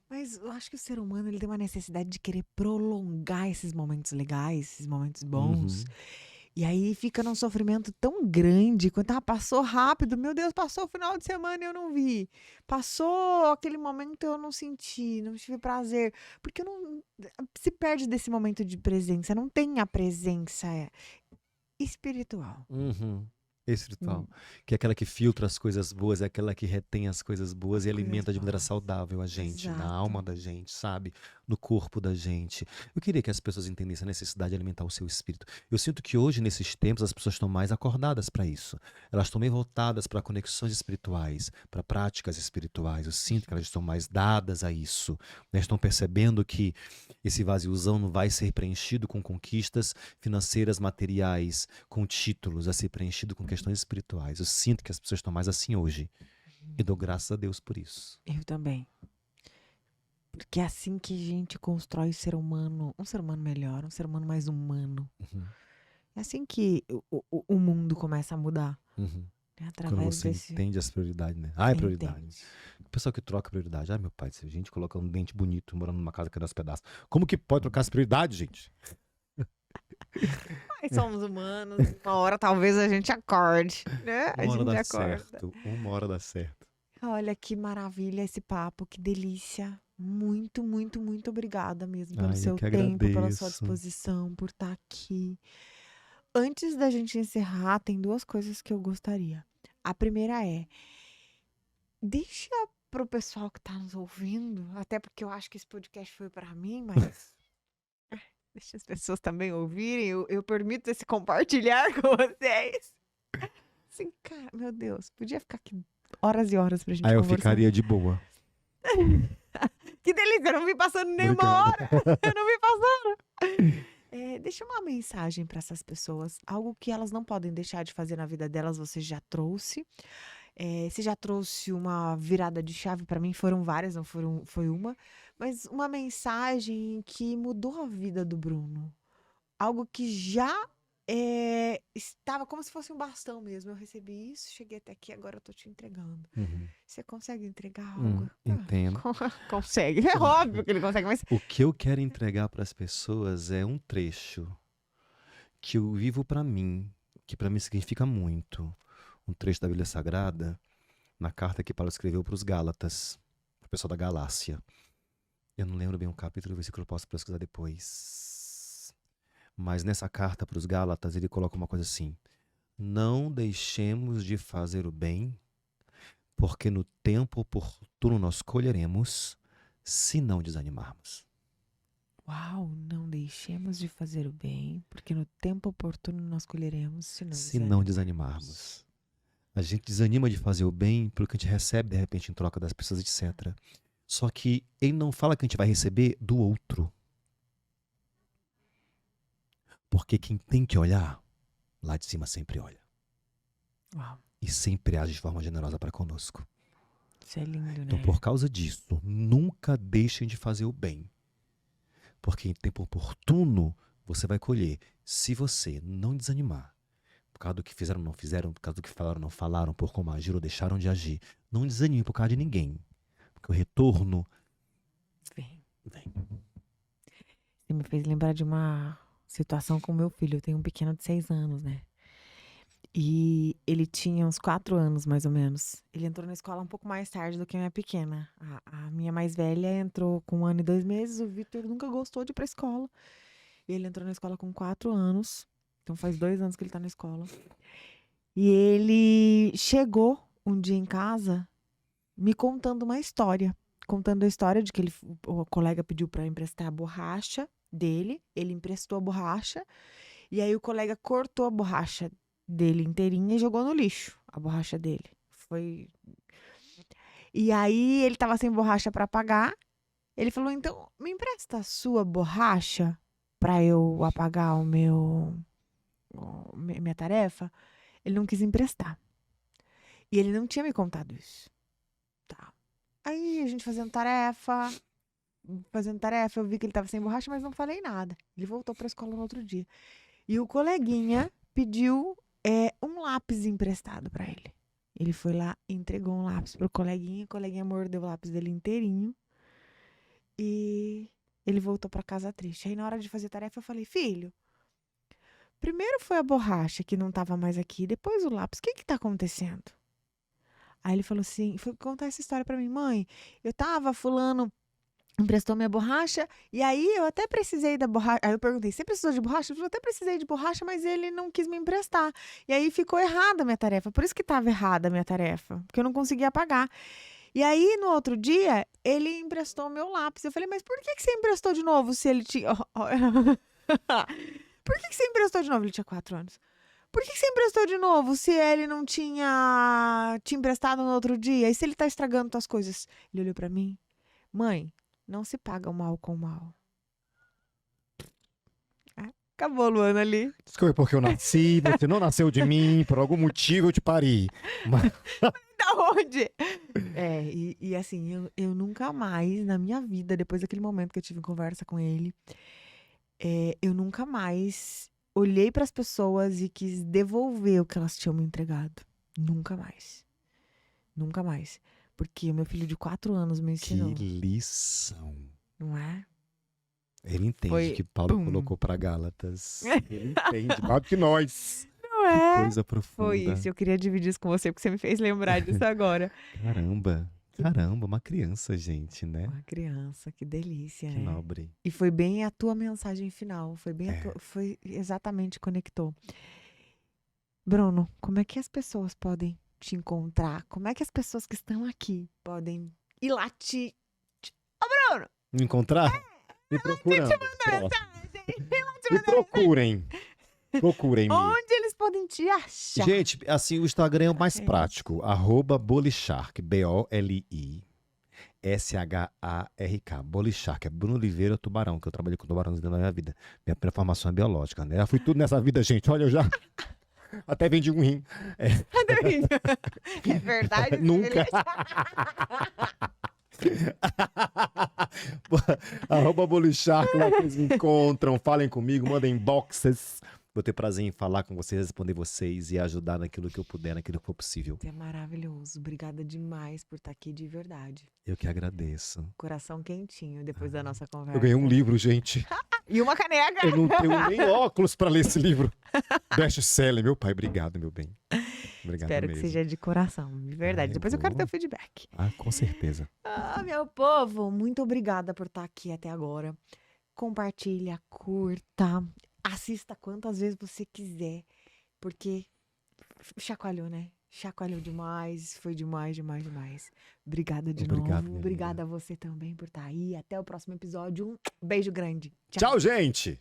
Mas eu acho que o ser humano ele tem uma necessidade de querer prolongar esses momentos legais, esses momentos bons. Uhum. E aí fica num sofrimento tão grande. Quando passou rápido, meu Deus, passou o final de semana e eu não vi. Passou aquele momento eu não senti, não tive prazer. Porque eu não se perde desse momento de presença. Não tem a presença espiritual. Uhum. Espiritual. Hum. Que é aquela que filtra as coisas boas, é aquela que retém as coisas boas e Coisas alimenta de maneira boas. saudável a gente, na Exato. alma da gente, sabe? No corpo da gente. Eu queria que as pessoas entendessem a necessidade de alimentar o seu espírito. Eu sinto que hoje, nesses tempos, as pessoas estão mais acordadas para isso. Elas estão meio voltadas para conexões espirituais, para práticas espirituais. Eu sinto que elas estão mais dadas a isso. Elas estão percebendo que esse vaziozão não vai ser preenchido com conquistas financeiras, materiais, com títulos, a ser preenchido com questões espirituais. Eu sinto que as pessoas estão mais assim hoje. E dou graças a Deus por isso. Eu também. Porque é assim que a gente constrói o ser humano, um ser humano melhor, um ser humano mais humano. Uhum, É assim que o mundo começa a mudar. uhum. Né? Quando Através você desse. entende as prioridades, né? Ah, é prioridade. Entende. O pessoal que troca prioridade. Ai, meu pai, se a gente coloca um dente bonito morando numa casa que dá os pedaços. Como que pode trocar as prioridades, gente? Mas somos humanos. Uma hora talvez a gente acorde, né? A Uma hora gente dá acorda. certo. Uma hora dá certo. Olha que maravilha esse papo, que delícia. Muito, muito, muito obrigada mesmo pelo Ai, eu seu que tempo, pela sua agradeço. disposição, por estar aqui. Antes da gente encerrar, tem duas coisas que eu gostaria. A primeira é, deixa pro pessoal que tá nos ouvindo, até porque eu acho que esse podcast foi pra mim, mas deixa as pessoas também ouvirem, eu permito esse compartilhar com vocês. Assim, cara, meu Deus, podia ficar aqui horas e horas pra gente Aí eu conversar. ficaria de boa. Que delícia, eu não vi passando nenhuma Obrigado. hora. Eu não vi passando. Deixa uma mensagem para essas pessoas. Algo que elas não podem deixar de fazer na vida delas, você já trouxe. Você já trouxe uma virada de chave para mim. Foram várias, não foi uma. Mas uma mensagem que mudou a vida do Bruno. Algo que já estava como se fosse um bastão mesmo. Eu recebi isso, cheguei até aqui, agora eu tô te entregando. Uhum. Você consegue entregar algo? Entendo. Consegue. É óbvio que ele consegue, mas O que eu quero entregar para as pessoas é um trecho que eu vivo para mim, que para mim significa muito. Um trecho da Bíblia Sagrada, na carta que Paulo escreveu para os Gálatas, para o pessoal da Galácia. Eu não lembro bem o capítulo, o versículo, eu posso pesquisar depois. Mas nessa carta para os Gálatas, ele coloca uma coisa assim: não deixemos de fazer o bem, porque no tempo oportuno nós colheremos, se não desanimarmos. uau, não deixemos de fazer o bem, porque no tempo oportuno nós colheremos, Se não desanimarmos. A gente desanima de fazer o bem porque a gente recebe de repente em troca das pessoas, etc. Só que ele não fala que a gente vai receber do outro. Porque quem tem que olhar, lá de cima sempre olha. Uau, E sempre age de forma generosa para conosco. isso é lindo, Então, né? por causa disso, nunca deixem de fazer o bem. Porque em tempo oportuno, você vai colher. Se você não desanimar, por causa do que fizeram, não fizeram, por causa do que falaram, não falaram, por como agiram ou deixaram de agir, não desanime por causa de ninguém. Porque o retorno Vem. vem. Você me fez lembrar de uma situação com meu filho. Eu tenho um pequeno de 6 anos, né? E ele tinha uns 4 anos, mais ou menos. Ele entrou na escola um pouco mais tarde do que a minha pequena. A minha mais velha entrou com 1 ano e 2 meses. O Vitor nunca gostou de ir pra escola. E ele entrou na escola com 4 anos. Então faz 2 anos que ele tá na escola. E ele chegou um dia em casa me contando uma história. Contando a história de que o colega pediu pra emprestar a borracha dele. Ele emprestou a borracha. E aí o colega cortou a borracha dele inteirinha e jogou no lixo a borracha dele. Foi. E aí ele tava sem borracha pra pagar. Ele falou: então, me empresta a sua borracha pra eu apagar minha tarefa. Ele não quis emprestar. E ele não tinha me contado isso. Tá. Aí a gente fazendo tarefa, eu vi que ele tava sem borracha, mas não falei nada. Ele voltou pra escola no outro dia. E o coleguinha pediu um lápis emprestado pra ele. Ele foi lá, entregou um lápis pro coleguinha, o coleguinha mordeu o lápis dele inteirinho. E ele voltou pra casa triste. Aí na hora de fazer tarefa eu falei: filho, primeiro foi a borracha que não tava mais aqui, depois o lápis. O que tá acontecendo? Aí ele falou assim, foi contar essa história pra mim: mãe, fulano emprestou minha borracha, e aí eu até precisei da borracha. Aí eu perguntei: você precisou de borracha? Ele falou: até precisei de borracha, mas ele não quis me emprestar. E aí ficou errada a minha tarefa, por isso que tava errada a minha tarefa, porque eu não conseguia pagar. E aí, no outro dia, ele emprestou o meu lápis. Eu falei: mas por que você emprestou de novo se ele tinha... Por que você emprestou de novo? Ele tinha 4 anos. Por que você emprestou de novo se ele não tinha te emprestado no outro dia? E se ele tá estragando tuas coisas? Ele olhou pra mim: mãe, não se paga o mal com o mal. Acabou, Luana, ali. Desculpa, porque eu nasci, você não nasceu de mim, por algum motivo eu te pari. Mas... Da onde? E assim, eu nunca mais, na minha vida, depois daquele momento que eu tive conversa com ele, eu nunca mais olhei para as pessoas e quis devolver o que elas tinham me entregado. Nunca mais. Nunca mais. Porque o meu filho de 4 anos me ensinou. Que lição. Não é? Ele entende Foi que Paulo pum. colocou pra Gálatas. Ele entende, mais do que nós. Não é? Coisa profunda. Foi isso. Eu queria dividir isso com você, porque você me fez lembrar disso agora. Caramba, uma criança, gente, né? Uma criança, que delícia, Que né? nobre. E foi bem a tua mensagem final. Foi bem foi exatamente, conectou. Bruno, como é que as pessoas podem te encontrar? Como é que as pessoas que estão aqui podem ir lá Me encontrar? Me procurando. Me procurem. Procurem-me. onde eles podem te achar? Gente, assim, o Instagram é o mais prático. @Bolishark, BOLISHARK. Bolishark, é Bruno Oliveira Tubarão, que eu trabalhei com tubarões na minha vida. Minha primeira formação é biológica, né? Eu fui tudo nessa vida, gente. Olha, eu já até vendi um rim. É verdade? Nunca. @Bolishark, lá que vocês me encontram, falem comigo, mandem boxes. Vou ter prazer em falar com vocês, responder vocês e ajudar naquilo que eu puder, naquilo que for possível. Você é maravilhoso. Obrigada demais por estar aqui de verdade. Eu que agradeço. Coração quentinho depois da nossa conversa. Eu ganhei um livro, gente. E uma caneca. Eu não tenho nem óculos pra ler esse livro. Best-seller, meu pai. Obrigado, meu bem. Obrigado Espero mesmo. que seja de coração, de verdade. eu Depois eu quero vou. teu feedback. Ah, com certeza. Ah, meu povo, muito obrigada por estar aqui até agora. Compartilha, curta, assista quantas vezes você quiser, porque chacoalhou, né? Chacoalhou demais, foi demais, demais, demais. Obrigada de Obrigado, novo. minha Obrigada a você também por estar aí. Até o próximo episódio. Um beijo grande. Tchau, gente.